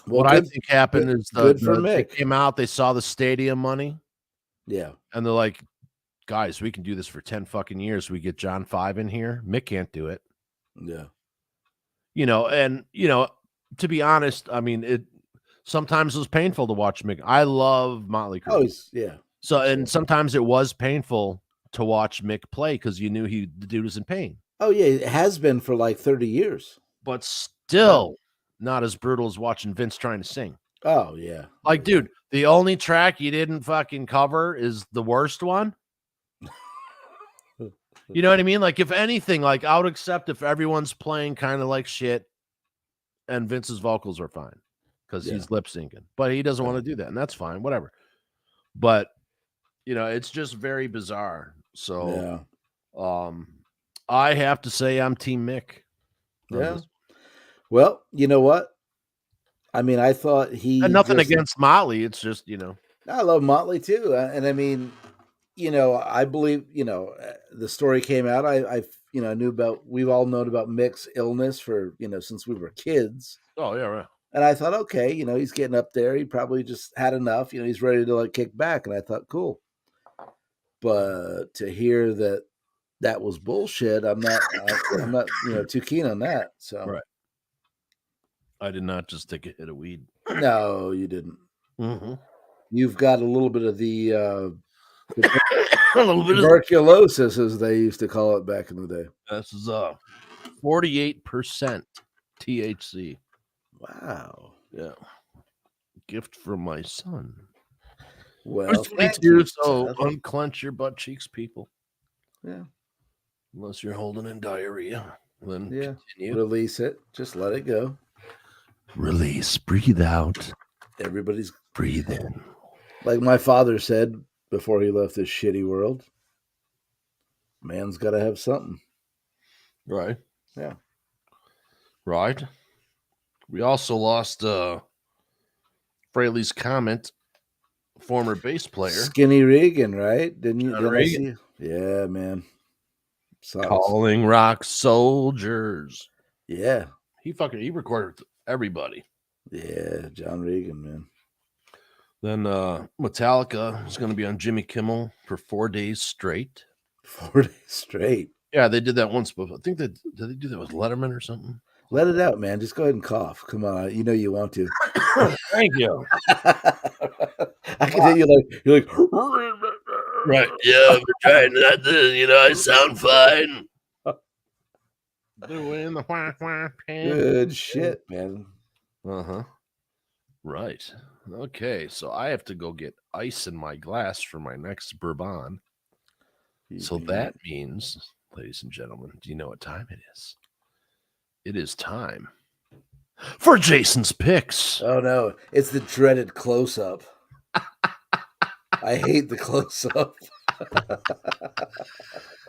what I think happened is they Mick. came out, they saw the stadium money. Yeah. And they're like, guys, we can do this for 10 fucking years. We get John 5 in here. Mick can't do it. Yeah. To be honest, I mean, sometimes it was painful to watch Mick. I love Motley Crue. Oh, yeah. So, and sometimes it was painful to watch Mick play because you knew the dude was in pain. Oh, yeah. It has been for like 30 years. But still not as brutal as watching Vince trying to sing. Oh, yeah. Like, dude, the only track you didn't fucking cover is the worst one. You know what I mean? Like, if anything, like, I would accept if everyone's playing kind of like shit and Vince's vocals are fine because he's lip syncing, but he doesn't want to do that, and that's fine, whatever. But it's just very bizarre. So, I have to say I'm Team Mick. Yeah. Well, you know what? I mean, I thought and nothing against Motley. It's just I love Motley too, and I mean, I believe the story came out. I knew about. We've all known about Mick's illness for since we were kids. Oh yeah, right. And I thought, okay, he's getting up there. He probably just had enough. He's ready to like kick back. And I thought, cool. But to hear that was bullshit, I'm not too keen on that. So right. I did not just take a hit of weed. No, you didn't. Mm-hmm. You've got a little bit of the tuberculosis, as they used to call it back in the day. This is 48%. THC. Wow. Yeah. Gift from my son. Well, It's thank 22, you, so Seth. unclench your butt cheeks, people. Yeah. Unless you're holding in diarrhea. Then Yeah. continue. Release it. Just let it go. Release. Breathe out. Everybody's Breathe in. like my father said before he left this shitty world. Man's got to have something. Right. Yeah. Right. We also lost Fraley's comment, former bass player. Skinny Regan, right? Didn't I Regan. see? Yeah, man. Sucks. Calling rock soldiers. Yeah. He recorded with everybody. Yeah, John Regan, man. Then Metallica is going to be on Jimmy Kimmel for 4 days straight. 4 days straight. Yeah, they did that once before. I think did they do that with Letterman or something? Let it out, man. Just go ahead and cough. Come on. You know you want to. Thank you. I can tell you're like Right. Yeah, I'm trying not to, I sound fine. Doing the good shit, man. Uh-huh. Right. Okay, so I have to go get ice in my glass for my next bourbon. So that means, ladies and gentlemen, do you know what time it is? It is time for Jason's picks. Oh no, it's the dreaded close-up. I hate the close-up.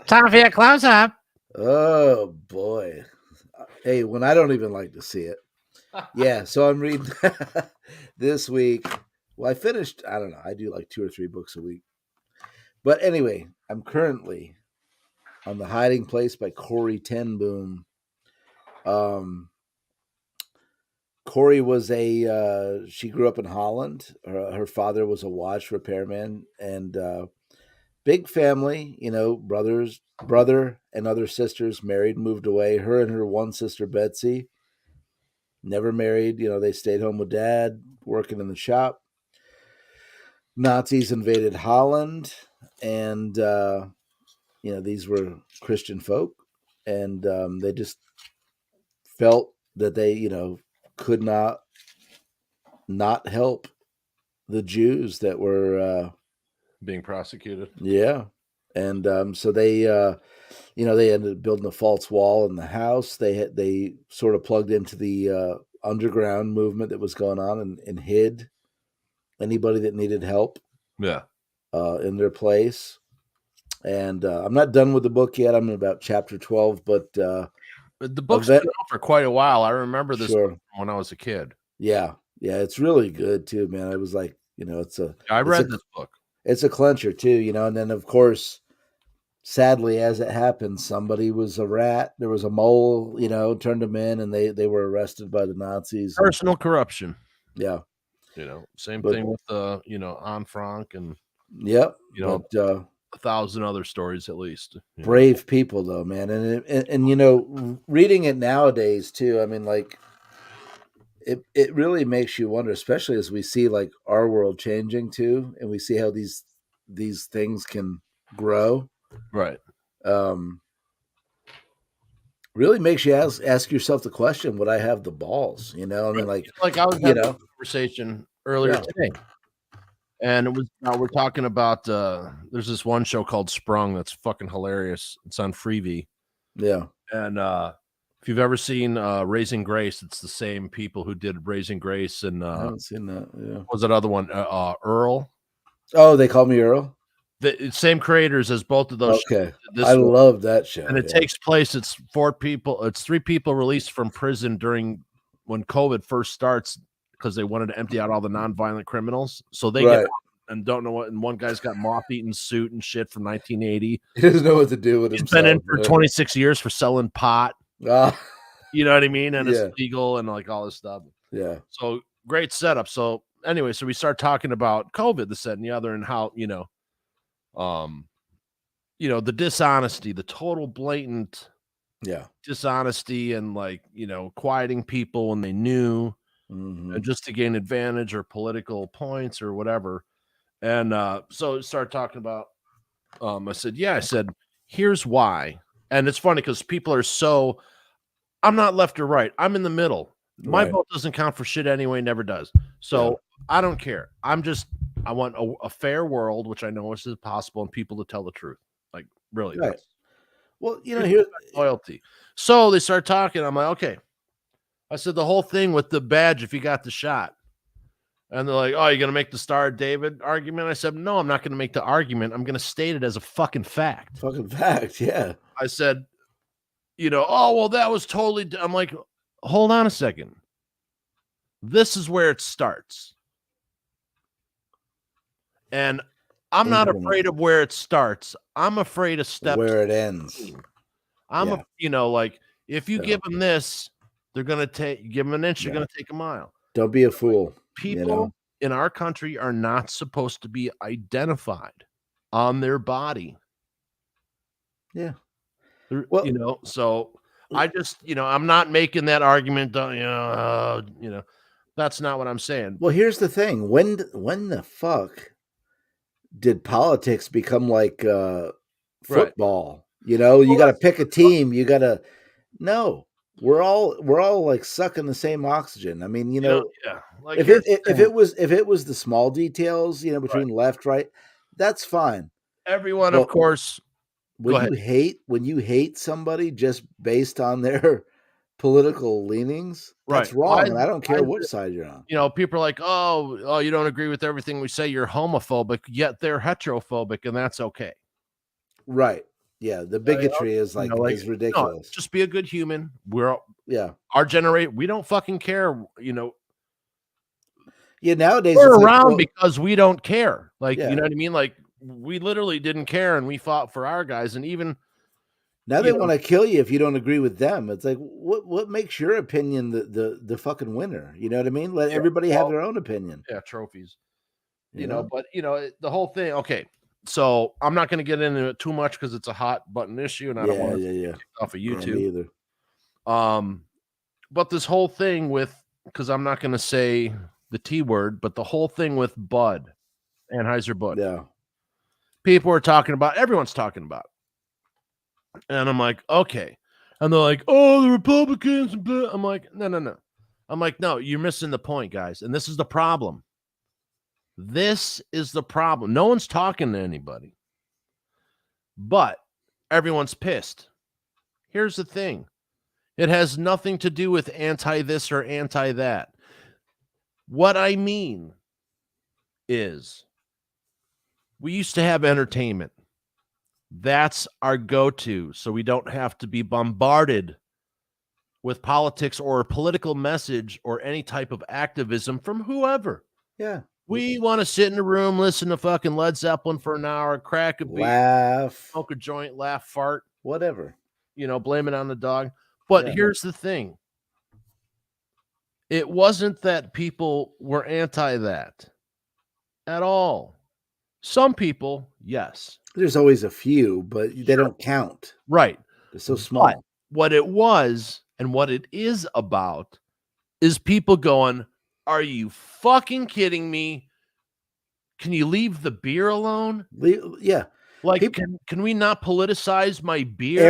Time for your close-up. Oh boy. Hey, when I don't even like to see it. Yeah, so I'm reading this week. Well, I finished, I don't know, I do like 2 or 3 books a week. But anyway, I'm currently on The Hiding Place by Corrie ten Boom. Corrie was she grew up in Holland. Her father was a watch repairman, and big family, brother and other sisters married, moved away. Her and her one sister, Betsy, never married. They stayed home with dad, working in the shop. Nazis invaded Holland, and, these were Christian folk, and they just felt that they, could not help the Jews that were being prosecuted. Yeah. And so they they ended up building a false wall in the house. They sort of plugged into the underground movement that was going on and hid anybody that needed help. Yeah. In their place. And I'm not done with the book yet. I'm in about chapter 12, but the book's been out for quite a while. I remember this when I was a kid. Yeah, it's really good too, man. I was like, I read this book. It's a clincher too, and then of course, sadly, as it happens, somebody was a rat. There was a mole, turned them in, and they were arrested by the Nazis. Personal corruption. Yeah. Same thing with Anne Frank and yep. 1,000 other stories at least. Brave people though, man. And reading it nowadays too, I mean, like it really makes you wonder, especially as we see like our world changing too, and we see how these things can grow. Right. Really makes you ask yourself the question, would I have the balls? I mean, like I was having a conversation earlier today. And it was we're talking about there's this one show called Sprung that's fucking hilarious. It's on Freevee. Yeah. And if you've ever seen Raising Grace, it's the same people who did Raising Grace and I haven't seen that. Yeah. What was that other one? Earl. Oh, they call me Earl? The same creators as both of those shows. I love that show. And it takes place, it's 3 people released from prison during when COVID first starts because they wanted to empty out all the nonviolent criminals. So they get and don't know what, and one guy's got moth-eaten suit and shit from 1980. He doesn't know what to do with himself. He's been in for 26 years for selling pot. You know what I mean? And it's legal and like all this stuff. Yeah. So great setup. So anyway, so we start talking about COVID, this, that, and the other, and how, the dishonesty, the total blatant dishonesty and like, quieting people when they knew and just to gain advantage or political points or whatever. And so started talking about, I said, here's why. And it's funny because people are I'm not left or right. I'm in the middle. My Right. vote doesn't count for shit anyway, never does. So I don't care. I want a fair world, which I know is possible, and people to tell the truth. Like, really, Right. that's Well, you know, here's here, loyalty. So they start talking. I'm like, okay. I said the whole thing with the badge if you got the shot. And they're like, oh, you're going to make the Star of David argument? I said, no, I'm not going to make the argument. I'm going to state it as a fucking fact. fucking fact, yeah. I said, oh, well, that was totally. I'm like, hold on a second. This is where it starts. And I'm not afraid of where it starts. I'm afraid of steps where it ends. I'm like, if you give them this, they're going to give them an inch, you're going to take a mile. Don't be a fool. People in our country are not supposed to be identified on their body. Yeah. Well, so I just, I'm not making that argument. That's not what I'm saying. Well, here's the thing. When the fuck did politics become like football? Right. You got to pick a team. You got to We're all like sucking the same oxygen. I mean, like if it was the small details, between left, right, that's fine. Everyone, of course. When you hate somebody just based on their political leanings, that's wrong. And I don't care what side you're on. People are like, oh, you don't agree with everything we say, you're homophobic, yet they're heterophobic, and that's okay. Right. Yeah, the bigotry is is ridiculous. No, just be a good human. Our generation, we don't fucking care. Yeah, nowadays we're around because we don't care. Like, yeah. You know what I mean? Like, we literally didn't care, and we fought for our guys. And even now they want to kill you if you don't agree with them. It's like, what makes your opinion the fucking winner? You know what I mean? Let everybody have their own opinion. Yeah, trophies. But the whole thing. Okay. So I'm not going to get into it too much because it's a hot button issue, and I don't want to get off of YouTube either. But this whole thing because I'm not going to say the T word, but the whole thing with Bud, Anheuser-Busch. Yeah, people are talking about. Everyone's talking about, and I'm like, okay, and they're like, oh, the Republicans. I'm like, no. I'm like, no, you're missing the point, guys, and this is the problem. This is the problem. No one's talking to anybody, but everyone's pissed. Here's the thing. It has nothing to do with anti this or anti that. What I mean is we used to have entertainment. That's our go-to, so we don't have to be bombarded with politics or a political message or any type of activism from whoever. Yeah. We want to sit in a room, listen to fucking Led Zeppelin for an hour, crack a beer, laugh, smoke a joint, laugh, fart, whatever. Blame it on the dog. But here's the thing. It wasn't that people were anti that at all. Some people, yes. There's always a few, but they don't count. Right. They're so small. But what it was and what it is about is people going, are you fucking kidding me? Can you leave the beer alone? Yeah. Like, can we not politicize my beer?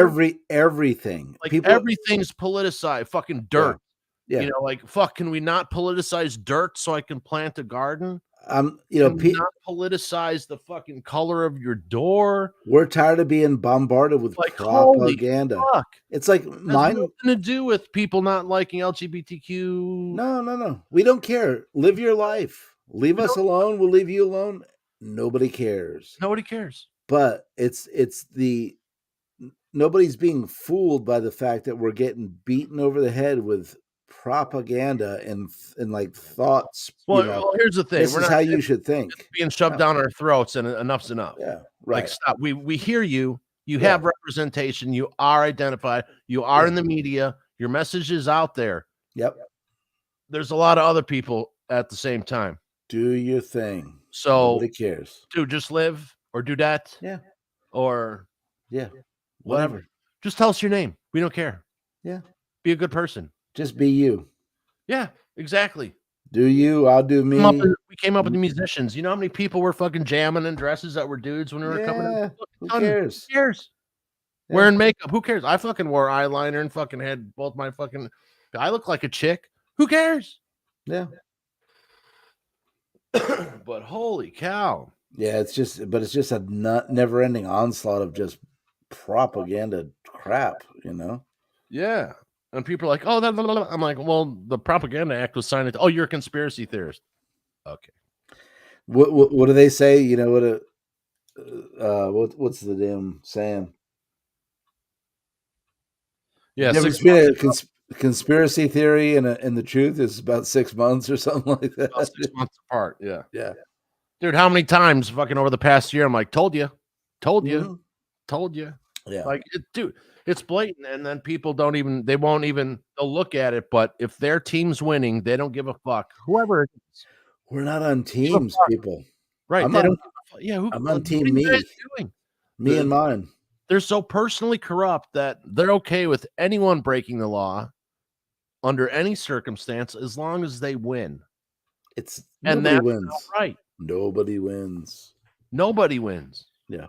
Everything. Like, everything's politicized. Fucking dirt. Yeah. Can we not politicize dirt so I can plant a garden? Can we not politicize the fucking color of your door? We're tired of being bombarded with propaganda. Holy fuck. It's like mine nothing to do with people not liking LGBTQ. No. We don't care. Live your life. Leave us alone. We'll leave you alone. Nobody cares. Nobody cares. But nobody's being fooled by the fact that we're getting beaten over the head with propaganda and like thoughts. Well, here's the thing. This is how you should think. It's being shoved down our throats, and enough's enough. Yeah, right. Like, stop. We hear you. You have representation. You are identified. You are in the media. Your message is out there. Yep. There's a lot of other people at the same time. Do your thing. So nobody cares. Dude, just live or do that. Yeah. Or whatever. Just tell us your name. We don't care. Yeah. Be a good person. Just be you. Yeah, exactly. Do you, I'll do me. We came up with the musicians. You know how many people were fucking jamming in dresses that were dudes when we were coming in? Who cares? Who cares? Wearing makeup. Who cares? I fucking wore eyeliner and fucking had both my fucking. I look like a chick. Who cares? Yeah. But holy cow. Yeah, it's just a never-ending onslaught of just propaganda crap, you know? Yeah. And people are like, oh, I'm like, well, the Propaganda Act was signed. Oh, you're a conspiracy theorist. Okay. What do they say? You know what's the damn saying? Yeah. The difference between a conspiracy theory and the truth is about 6 months or something like that. About 6 months apart. Yeah. Yeah. Dude, how many times fucking over the past year I'm like, told you. Mhm. Yeah. Like, dude, it's blatant. And then people won't even, they'll look at it. But if their team's winning, they don't give a fuck. Whoever it is. We're not on teams, people. Right. I'm they on, don't give a fuck. Yeah. I'm what on are team you me. guys doing? Me and mine. They're so personally corrupt that they're okay with anyone breaking the law under any circumstance as long as they win. And Nobody that's wins. not right. Nobody wins. Nobody wins. Yeah.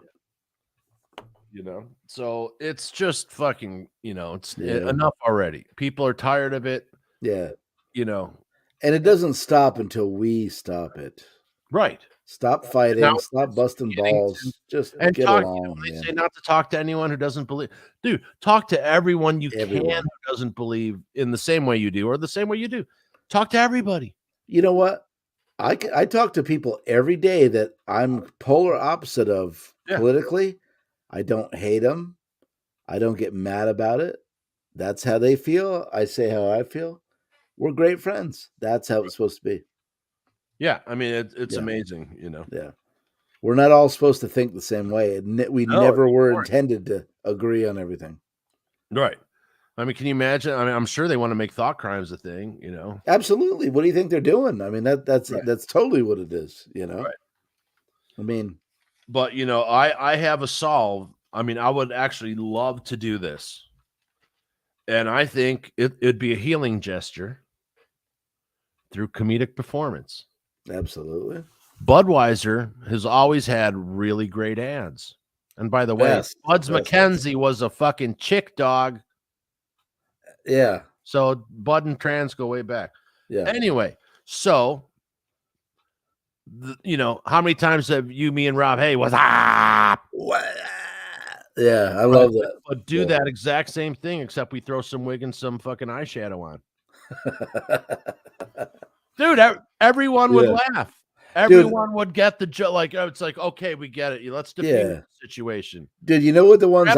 You know, so it's just fucking, it's Yeah. enough already. People are tired of it. Yeah. And it doesn't stop until we stop it. Right. Stop fighting. Now, stop busting balls. Just and get talk, along. they say not to talk to anyone who doesn't believe. Dude, talk to everyone you Everyone. can who doesn't believe in the same way you do or the same way you do. Talk to everybody. You know what? I talk to people every day that I'm polar opposite of politically. I don't hate them. I don't get mad about it. That's how they feel. I say how I feel. We're great friends. That's how it's supposed to be. Yeah, I mean it's amazing, Yeah, we're not all supposed to think the same way. We never were intended to agree on everything. Right. I mean, can you imagine? I mean, I'm sure they want to make thought crimes a thing, Absolutely. What do you think they're doing? I mean, that's totally what it is, Right. I mean, but I have a solve. I mean, I would actually love to do this. And I think it'd be a healing gesture through comedic performance. Absolutely. Budweiser has always had really great ads. And by the way, Buds McKenzie was a fucking chick dog. Yeah. So Bud and trans go way back. Yeah. Anyway, so how many times have me and Rob, hey, what's up? Yeah, I love that. But do that exact same thing, except we throw some wig and some fucking eyeshadow on. Dude, everyone would laugh. Everyone would get the joke. Like, it's like, okay, we get it. Let's defend the situation. Dude, you know what the ones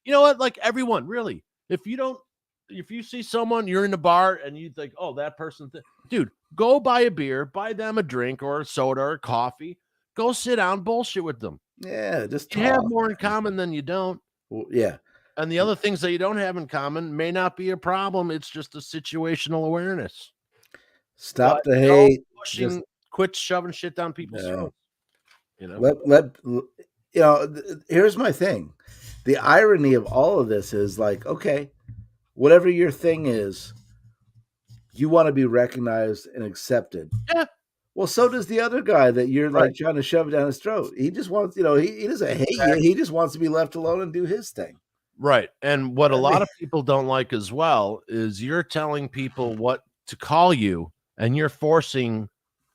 you know what? Like, everyone, really. If you see someone, you're in the bar and you think, oh, that person, dude, go buy a beer, buy them a drink or a soda or coffee. Go sit down, bullshit with them. Yeah, just you have more in common than you don't. Well, yeah. And the other things that you don't have in common may not be a problem. It's just a situational awareness. Stop the hate. Quit shoving shit down people's throats. Here's my thing. The irony of all of this is like, okay, whatever your thing is, you want to be recognized and accepted. Yeah. Well, so does the other guy that you're like trying to shove down his throat. He just wants, he doesn't hate you. He just wants to be left alone and do his thing. Right. And what a lot of people don't like as well is you're telling people what to call you and you're forcing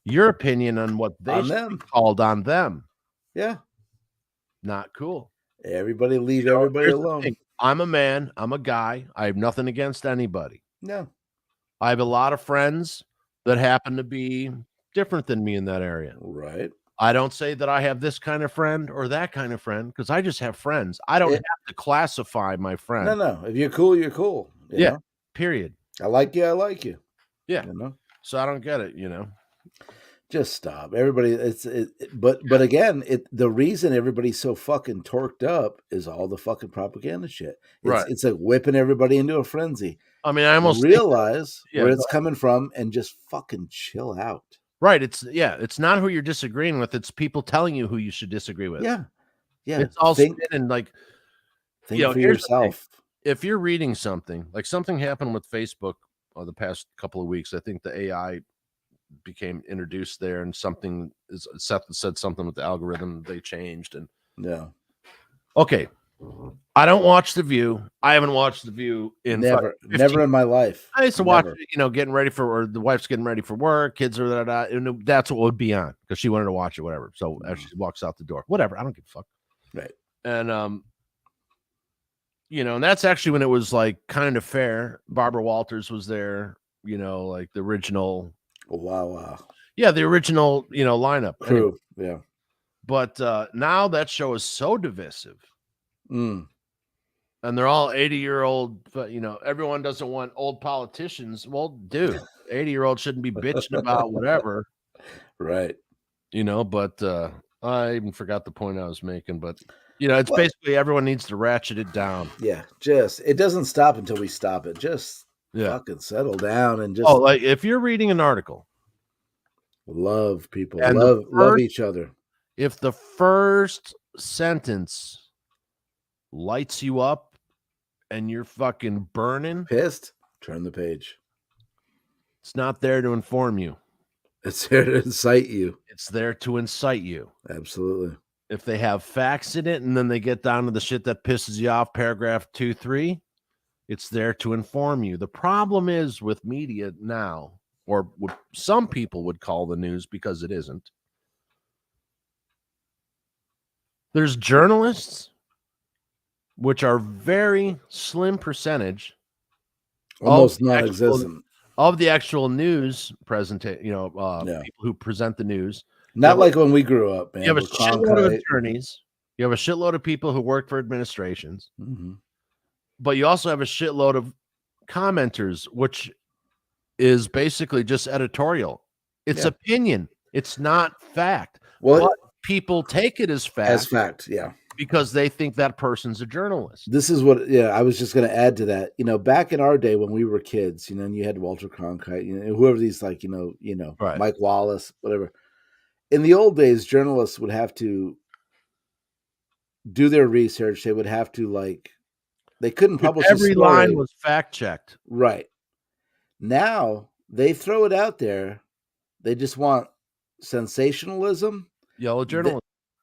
your opinion on what they should be called on them. Yeah. Not cool. Everybody leave everybody alone. I'm a man. I'm a guy. I have nothing against anybody. No. I have a lot of friends that happen to be different than me in that area. Right. I don't say that I have this kind of friend or that kind of friend because I just have friends. I don't have to classify my friend. No. If you're cool, you're cool. You know? Period. I like you. I like you. Yeah. So I don't get it, Just stop. Everybody, but again, the reason everybody's so fucking torqued up is all the fucking propaganda shit. It's like whipping everybody into a frenzy. I mean, I almost realize where it's coming from and just fucking chill out. Right. It's not who you're disagreeing with. It's people telling you who you should disagree with. Yeah. Yeah. It's all spin and like, think for yourself. If you're reading something, like something happened with Facebook the past couple of weeks, I think the AI became introduced there and Seth said something with the algorithm they changed. And yeah. Okay. I don't watch The View. I haven't watched The View in Never 15 in my life. I used to watch Never. it, getting ready or the wife's getting ready for work, kids are and that's what would be on because she wanted to watch it, whatever. So as she walks out the door, whatever, I don't give a fuck. Right. And and that's actually when it was like kind of fair. Barbara Walters was there, like the original. Oh, wow. Yeah, the original, lineup. Crew. Anyway. Yeah. But now that show is so divisive. Mm. And they're all 80-year-old, but everyone doesn't want old politicians. Well, dude, 80-year-old shouldn't be bitching about whatever. Right. But I even forgot the point I was making. But it's basically everyone needs to ratchet it down. Yeah, it doesn't stop until we stop it. Just fucking settle down and just like if you're reading an article, love people, and love each other. If the first sentence lights you up and you're fucking burning, pissed, turn the page. It's not there to inform you. It's there to incite you. It's there to incite you. Absolutely. If they have facts in it and then they get down to the shit that pisses you off, paragraph 2, 3, it's there to inform you. The problem is with media now, or what some people would call the news because it isn't. There's journalists, which are very slim percentage, almost non-existent, of the actual news presentation. People who present the news. Not like when we grew up, man. You have a shitload of attorneys. You have a shitload of people who work for administrations. Mm-hmm. But you also have a shitload of commenters, which is basically just editorial. It's opinion. It's not fact. Well, but people take it as fact. As fact, yeah. Because they think that person's a journalist. This is what, I was just going to add to that. Back in our day when we were kids, and you had Walter Cronkite, whoever these right. Mike Wallace, whatever. In the old days, journalists would have to do their research. They would have to they couldn't publish every line was fact checked. Right. Now they throw it out there. They just want sensationalism. Yellow journalism.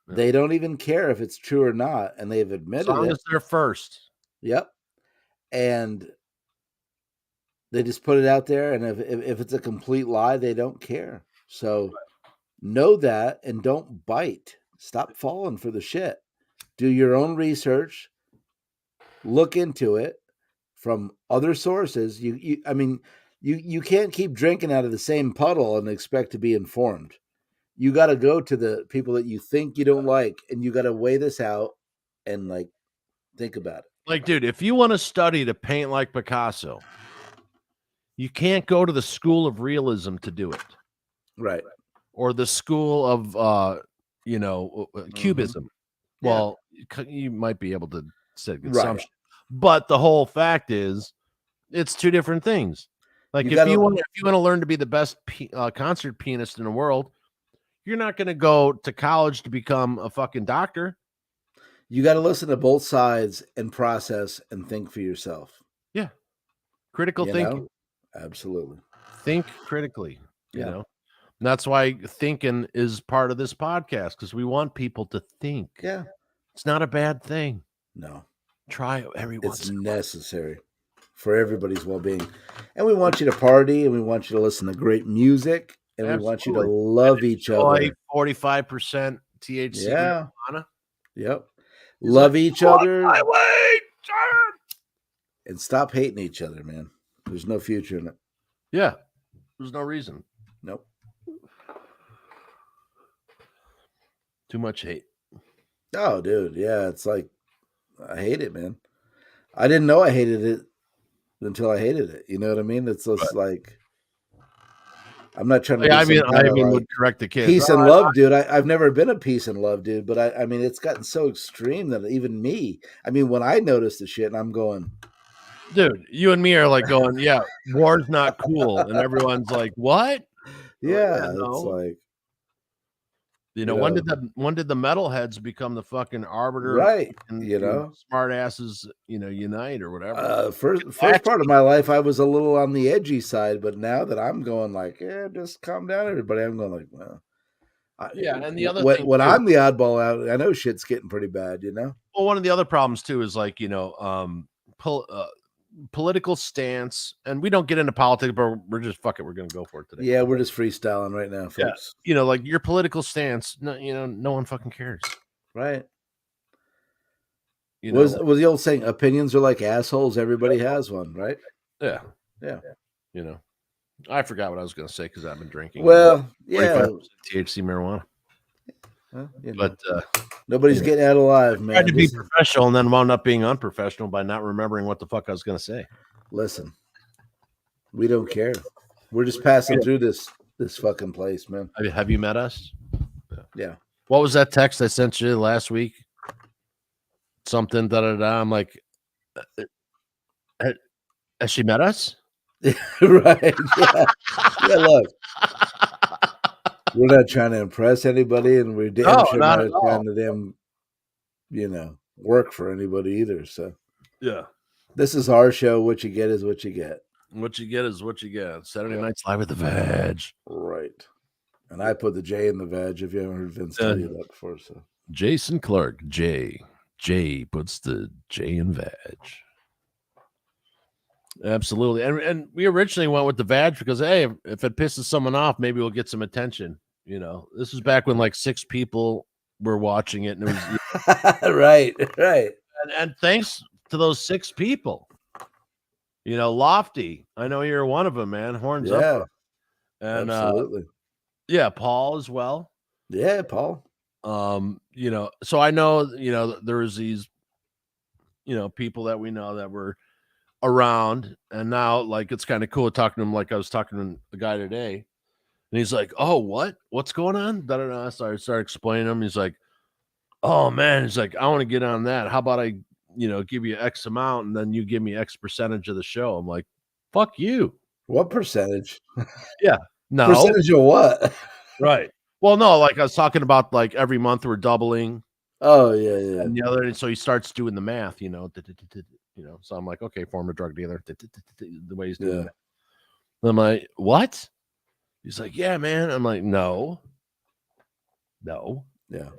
They don't even care if it's true or not, and they've admitted it. As long as they're first. Yep. And they just put it out there, and if it's a complete lie, they don't care. So know that and don't bite. Stop falling for the shit. Do your own research. Look into it from other sources. You can't keep drinking out of the same puddle and expect to be informed. You got to go to the people that you think you don't like, and you got to weigh this out and think about it. Dude, if you want to study to paint like Picasso, you can't go to the school of realism to do it. Right. Or the school of, cubism. Mm-hmm. Well, you might be able to say consumption. Right. But the whole fact is, it's two different things. If you want to learn to be the best concert pianist in the world, you're not going to go to college to become a fucking doctor. You got to listen to both sides and process and think for yourself. Yeah. Critical thinking. Absolutely. Think critically, you know. And that's why thinking is part of this podcast, because we want people to think. Yeah. It's not a bad thing. No. Try it every once. It's necessary for everybody's well-being. And we want you to party, and we want you to listen to great music, and we want you to love each other. 45% THC. Yeah. Marijuana. Yep. Love each other. And stop hating each other, man. There's no future in it. Yeah. There's no reason. Nope. Too much hate. Oh, dude. Yeah. It's I hate it, man. I didn't know I hated it until I hated it. You know what I mean? It's just I'm not trying to. I mean, would correct the kids. Peace and love, dude. I've never been a peace and love, dude. But I mean, it's gotten so extreme that even me. I mean, when I notice the shit, and I'm going, dude, you and me are going, yeah, war's not cool, and everyone's like, what? Yeah, it's when did the metalheads become the fucking arbiter? Right. And smart asses, unite or whatever. First part of my life, I was a little on the edgy side, but now that I'm going just calm down, everybody. I'm going well, Yeah, and the other when, thing when too, I'm the oddball out, I know shit's getting pretty bad. well, one of the other problems too is like political stance, and we don't get into politics, but we're just fuck it, we're gonna go for it today. Yeah, we're just freestyling right now, Yeah, folks. like your political stance. No, no one fucking cares. Right. You Was know, the old saying, opinions are like assholes, everybody has one, right? yeah, Yeah. I forgot what I was gonna say because I've been drinking. Well, yeah. 45% THC marijuana, Well, but nobody's getting out alive, man. tried to be professional and then wound up being unprofessional by not remembering what the fuck I was gonna say. Listen, we don't care. We're just passing through this fucking place, man. Have you met us? Yeah. What was that text I sent you last week? Something da da da. I'm like, has she met us? Right. Yeah. Yeah, look. We're not trying to impress anybody, and we're damn sure not not at all. trying to work for anybody either. So Yeah. this is our show. What you get is what you get. What you get is what you get. Saturday Night's Live with the Veg. Right. And I put the J in the veg, if you haven't heard Vince tell you that before. So Jason Clark, J puts the J in veg. Absolutely. And we originally went with the veg because, hey, if it pisses someone off, maybe we'll get some attention. This is back when like 6 people were watching it. And it was right. and thanks to those 6 people. Lofty. I know you're one of them, man. Horns up. And absolutely. Yeah, Paul as well. Yeah, Paul. So I know, there's these, people that we know that were around, and now like it's kind of cool talking to him. Like I was talking to the guy today, and he's like, "Oh, what's going on?" Da, da, da. So I started explaining to him. He's like, "Oh man," he's like, "I want to get on that. How about I, give you X amount, and then you give me X percentage of the show?" I'm like, "Fuck you." What percentage? Yeah, no percentage of what? Right. Well, no, like I was talking about, like every month we're doubling. Oh yeah. And the other, and so he starts doing the math, So I'm like, okay, form a drug dealer. The way he's doing that. I'm like, what? He's like, yeah, man. I'm like, no. Yeah.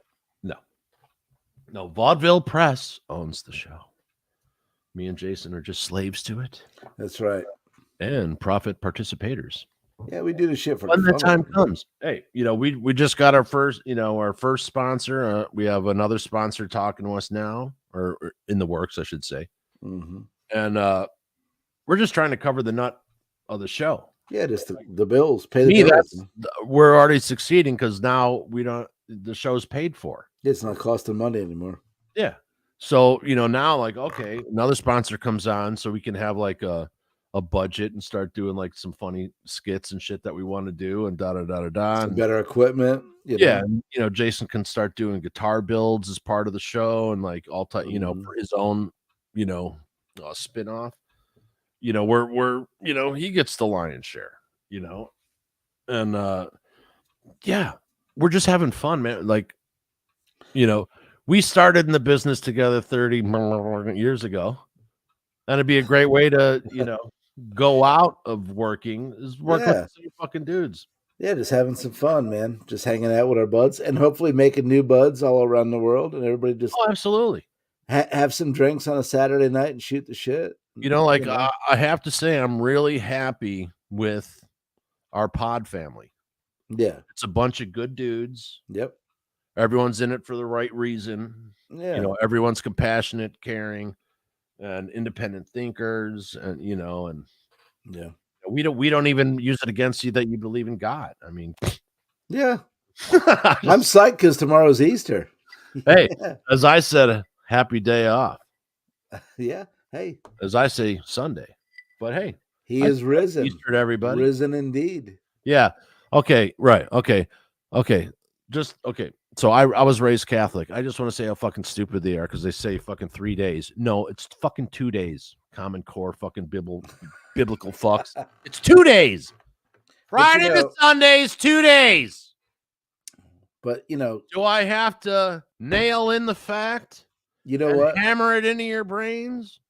No. Vaudeville Press owns the show. Me and Jason are just slaves to it. That's right. And profit participators. Yeah, we do the shit for when the fun. time comes. Hey, we just got our first sponsor. We have another sponsor talking to us now, or in the works, I should say. Mm-hmm. And we're just trying to cover the nut of the show. Yeah, just the bills. Pay the bills. We're already succeeding because now the show's paid for. It's not costing money anymore. Yeah. So, now like, okay, another sponsor comes on so we can have like a budget and start doing like some funny skits and shit that we want to do and Some better equipment. Yeah. And, Jason can start doing guitar builds as part of the show and like all time, for his own, spin-off. We're he gets the lion's share, and yeah, we're just having fun, man. Like, we started in the business together 30 years ago, and it'd be a great way to, go out of working is working with the same fucking dudes. Yeah, just having some fun, man. Just hanging out with our buds and hopefully making new buds all around the world, and everybody just absolutely have some drinks on a Saturday night and shoot the shit. I have to say, I'm really happy with our pod family. Yeah, it's a bunch of good dudes. Yep, everyone's in it for the right reason. Yeah, everyone's compassionate, caring, and independent thinkers, and and yeah, we don't even use it against you that you believe in God. I mean, yeah, I'm psyched because tomorrow's Easter. Hey, as I said, happy day off. Yeah, hey, as I say, Sunday, but hey, he is risen. Easter to everybody, risen indeed. Yeah. Okay. Right. Okay. Just okay. So I was raised Catholic. I just want to say how fucking stupid they are because they say fucking 3 days. No, it's fucking 2 days. Common Core fucking biblical fucks. It's 2 days. Friday to Sundays, 2 days. But do I have to nail in the fact? You know what? Hammer it into your brains?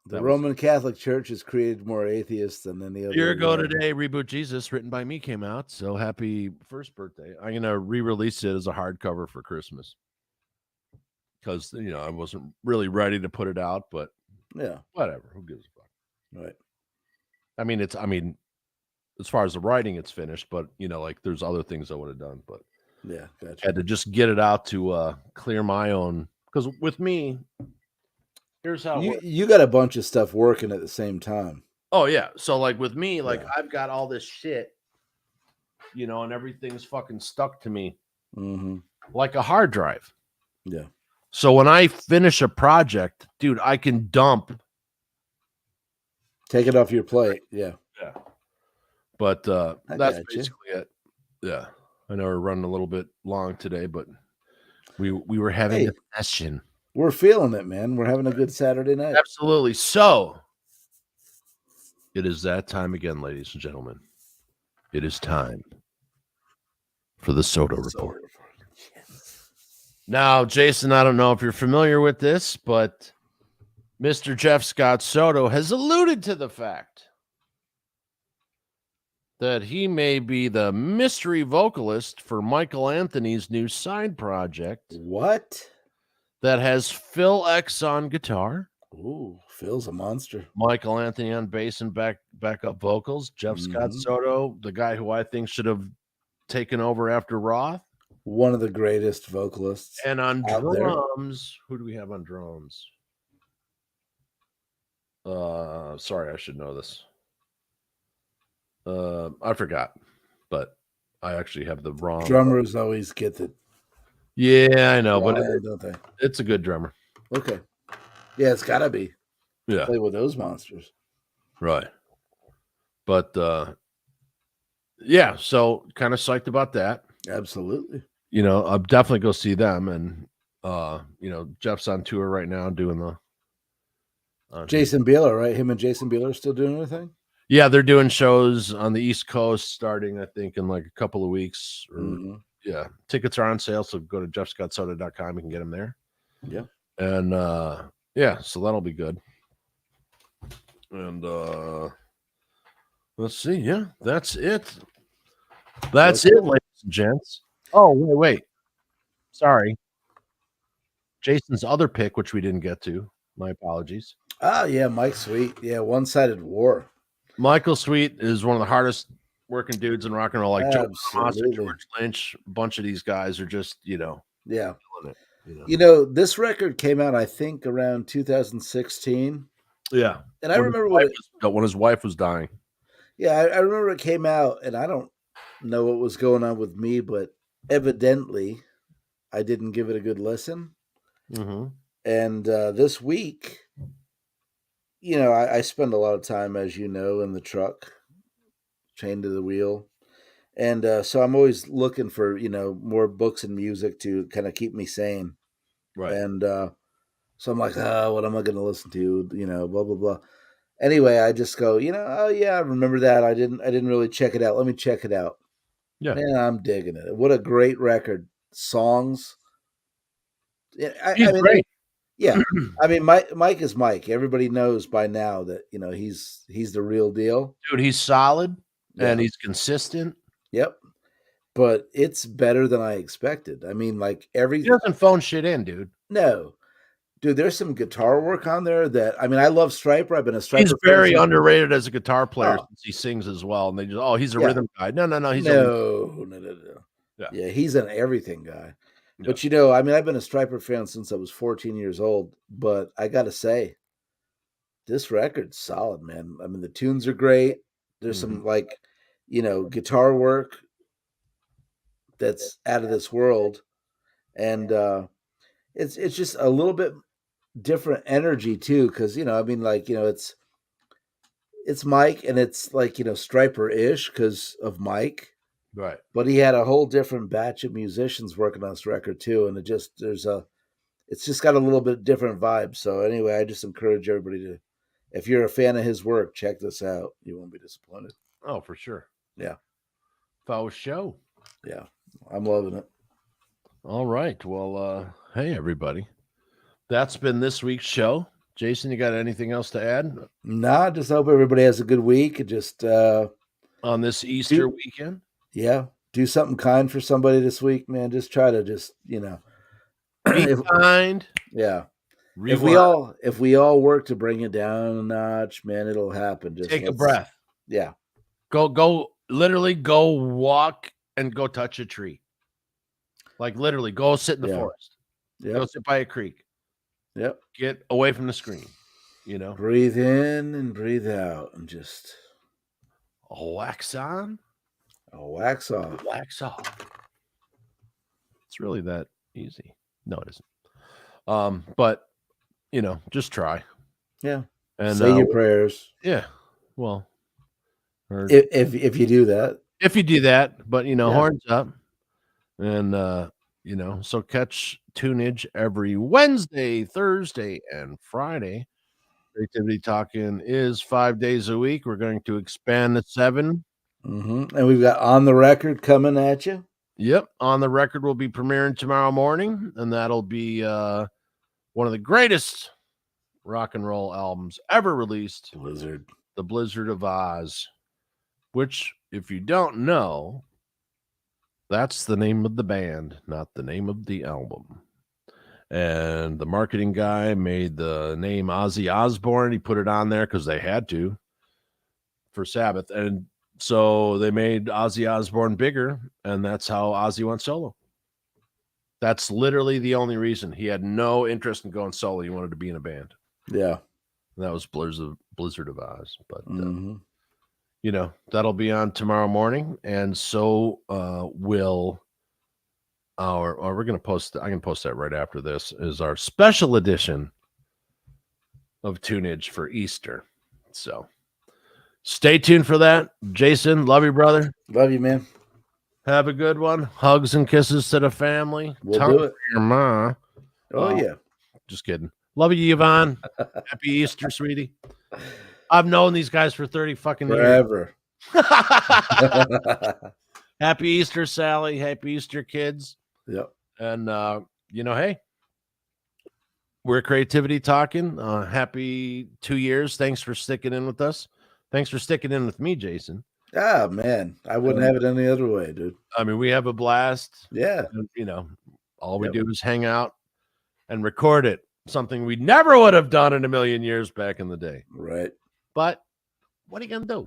The Roman Catholic Church has created more atheists than any other. A year ago today, Reboot Jesus, written by me, came out. So happy first birthday. I'm going to re-release it as a hardcover for Christmas. Because, I wasn't really ready to put it out, but whatever. Who gives a fuck? Right. I mean, as far as the writing, it's finished, but, like there's other things I would have done, but yeah, gotcha. Had to just get it out to clear my own. Because with me, here's how it works. You got a bunch of stuff working at the same time. Oh, yeah. So, like, with me, I've got all this shit, and everything's fucking stuck to me like a hard drive. Yeah. So when I finish a project, dude, I can dump. Take it off your plate. Yeah. Yeah. But that's basically it. Yeah. I know we're running a little bit long today, but we were having a session. We're feeling it, man. We're having a good Saturday night. Absolutely. So it is that time again, ladies and gentlemen. It is time for the Soda Report. Yes. Now, Jason, I don't know if you're familiar with this, but Mr. Jeff Scott Soto has alluded to the fact that he may be the mystery vocalist for Michael Anthony's new side project. What? That has Phil X on guitar. Ooh, Phil's a monster. Michael Anthony on bass and backup vocals. Jeff Scott Soto, the guy who I think should have taken over after Roth. One of the greatest vocalists. And on drums, who do we have on drums? Sorry, I should know this. I forgot, but I actually have the wrong. Drummers always get the. Yeah, I know, but don't they? It's a good drummer. Okay. Yeah, it's gotta be. Yeah. Play with those monsters. Right. But yeah, so kind of psyched about that. Absolutely. I'll definitely go see them. And Jeff's on tour right now doing the Jason Bieler, right? Him and Jason Bieler are still doing anything? Yeah, they're doing shows on the East Coast starting, I think, in like a couple of weeks. Yeah, tickets are on sale, so go to jeffscottsoda.com. You can get them there. Yeah. And yeah, so that'll be good. And let's see. Yeah, that's it. That's it, ladies and gents. Oh, wait. Sorry. Jason's other pick, which we didn't get to. My apologies. Ah, yeah, Mike Sweet. Yeah, One-Sided War. Michael Sweet is one of the hardest working dudes in rock and roll. Like Joe Monster, George Lynch, a bunch of these guys are just, yeah. Killing it, this record came out, I think, around 2016. Yeah. And I remember when his wife was dying. Yeah, I remember it came out, and I don't know what was going on with me, but evidently I didn't give it a good listen. And this week, I spend a lot of time, as you know, in the truck, chained to the wheel. And so I'm always looking for, more books and music to kind of keep me sane. Right. And so I'm like, what am I going to listen to? Blah, blah, blah. Anyway, I just go, oh yeah, I remember that. I didn't really check it out. Let me check it out. Yeah. Man, I'm digging it. What a great record. Songs. He's great. Yeah. I mean, Mike is Mike. Everybody knows by now that, he's the real deal. Dude, he's solid and he's consistent. Yep. But it's better than I expected. I mean, he doesn't phone shit in, dude. No. Dude, there's some guitar work on there that, I love Stryper. I've been a Stryper. He's very underrated as a guitar player since he sings as well. And they just, he's a rhythm guy. No. He's no. Yeah, he's an everything guy. Yeah. But I've been a Stryper fan since I was 14 years old. But I got to say, this record's solid, man. I mean, the tunes are great. There's some guitar work that's out of this world. And it's just a little bit different energy too, because it's Mike, and it's like Stryper-ish because of Mike, right? But he had a whole different batch of musicians working on this record too, and it's just got a little bit different vibe. So anyway, I just encourage everybody to, if you're a fan of his work, check this out. You won't be disappointed. Oh, for sure. Yeah. Faux show. Yeah, I'm loving it. All right. Well, hey everybody. That's been this week's show. Jason, you got anything else to add Nah, just hope everybody has a good week. Just on this Easter weekend? Yeah, do something kind for somebody this week, man. Just try to Be kind. Yeah. Rewind. If we all work to bring it down a notch, man, it'll happen. Just Take a breath. Yeah. Literally go walk and go touch a tree. Like literally go sit in the forest. Go sit by a creek. Yep. Get away from the screen, Breathe in and breathe out and just wax on. Wax off. Wax off. It's really that easy. No, it isn't. But just try. Yeah. And say your prayers. Yeah. Well, if you do that. If you do that, but horns up. And so catch Tunage every Wednesday, Thursday, and Friday. CreatiVity Talkin is 5 days a week. We're going to expand to 7. Mm-hmm. And we've got On the Record coming at you. Yep. On the Record will be premiering tomorrow morning, and that'll be one of the greatest rock and roll albums ever released. The Blizzard of Oz, which, if you don't know, that's the name of the band, not the name of the album. And the marketing guy made the name Ozzy Osbourne. He put it on there because they had to for Sabbath. And so they made Ozzy Osbourne bigger, and that's how Ozzy went solo. That's literally the only reason. He had no interest in going solo. He wanted to be in a band. Yeah. And that was Blizzard of Oz. But, that'll be on tomorrow morning. And so will we're going to post, I can post that right after this, is our special edition of Tunage for Easter. So stay tuned for that. Jason, love you, brother. Love you, man. Have a good one. Hugs and kisses to the family. We'll do it. Your ma. Oh, yeah. Just kidding. Love you, Yvonne. Happy Easter, sweetie. I've known these guys for 30 fucking forever. Happy Easter, Sally. Happy Easter, kids. Yep. And, hey, we're CreatiVity Talkin. Happy 2 years. Thanks for sticking in with us. Thanks for sticking in with me, Jason. Ah, man. I wouldn't have it any other way, dude. I mean, we have a blast. Yeah. And, all we do is hang out and record it. Something we never would have done in a million years back in the day. Right. But what are you going to do?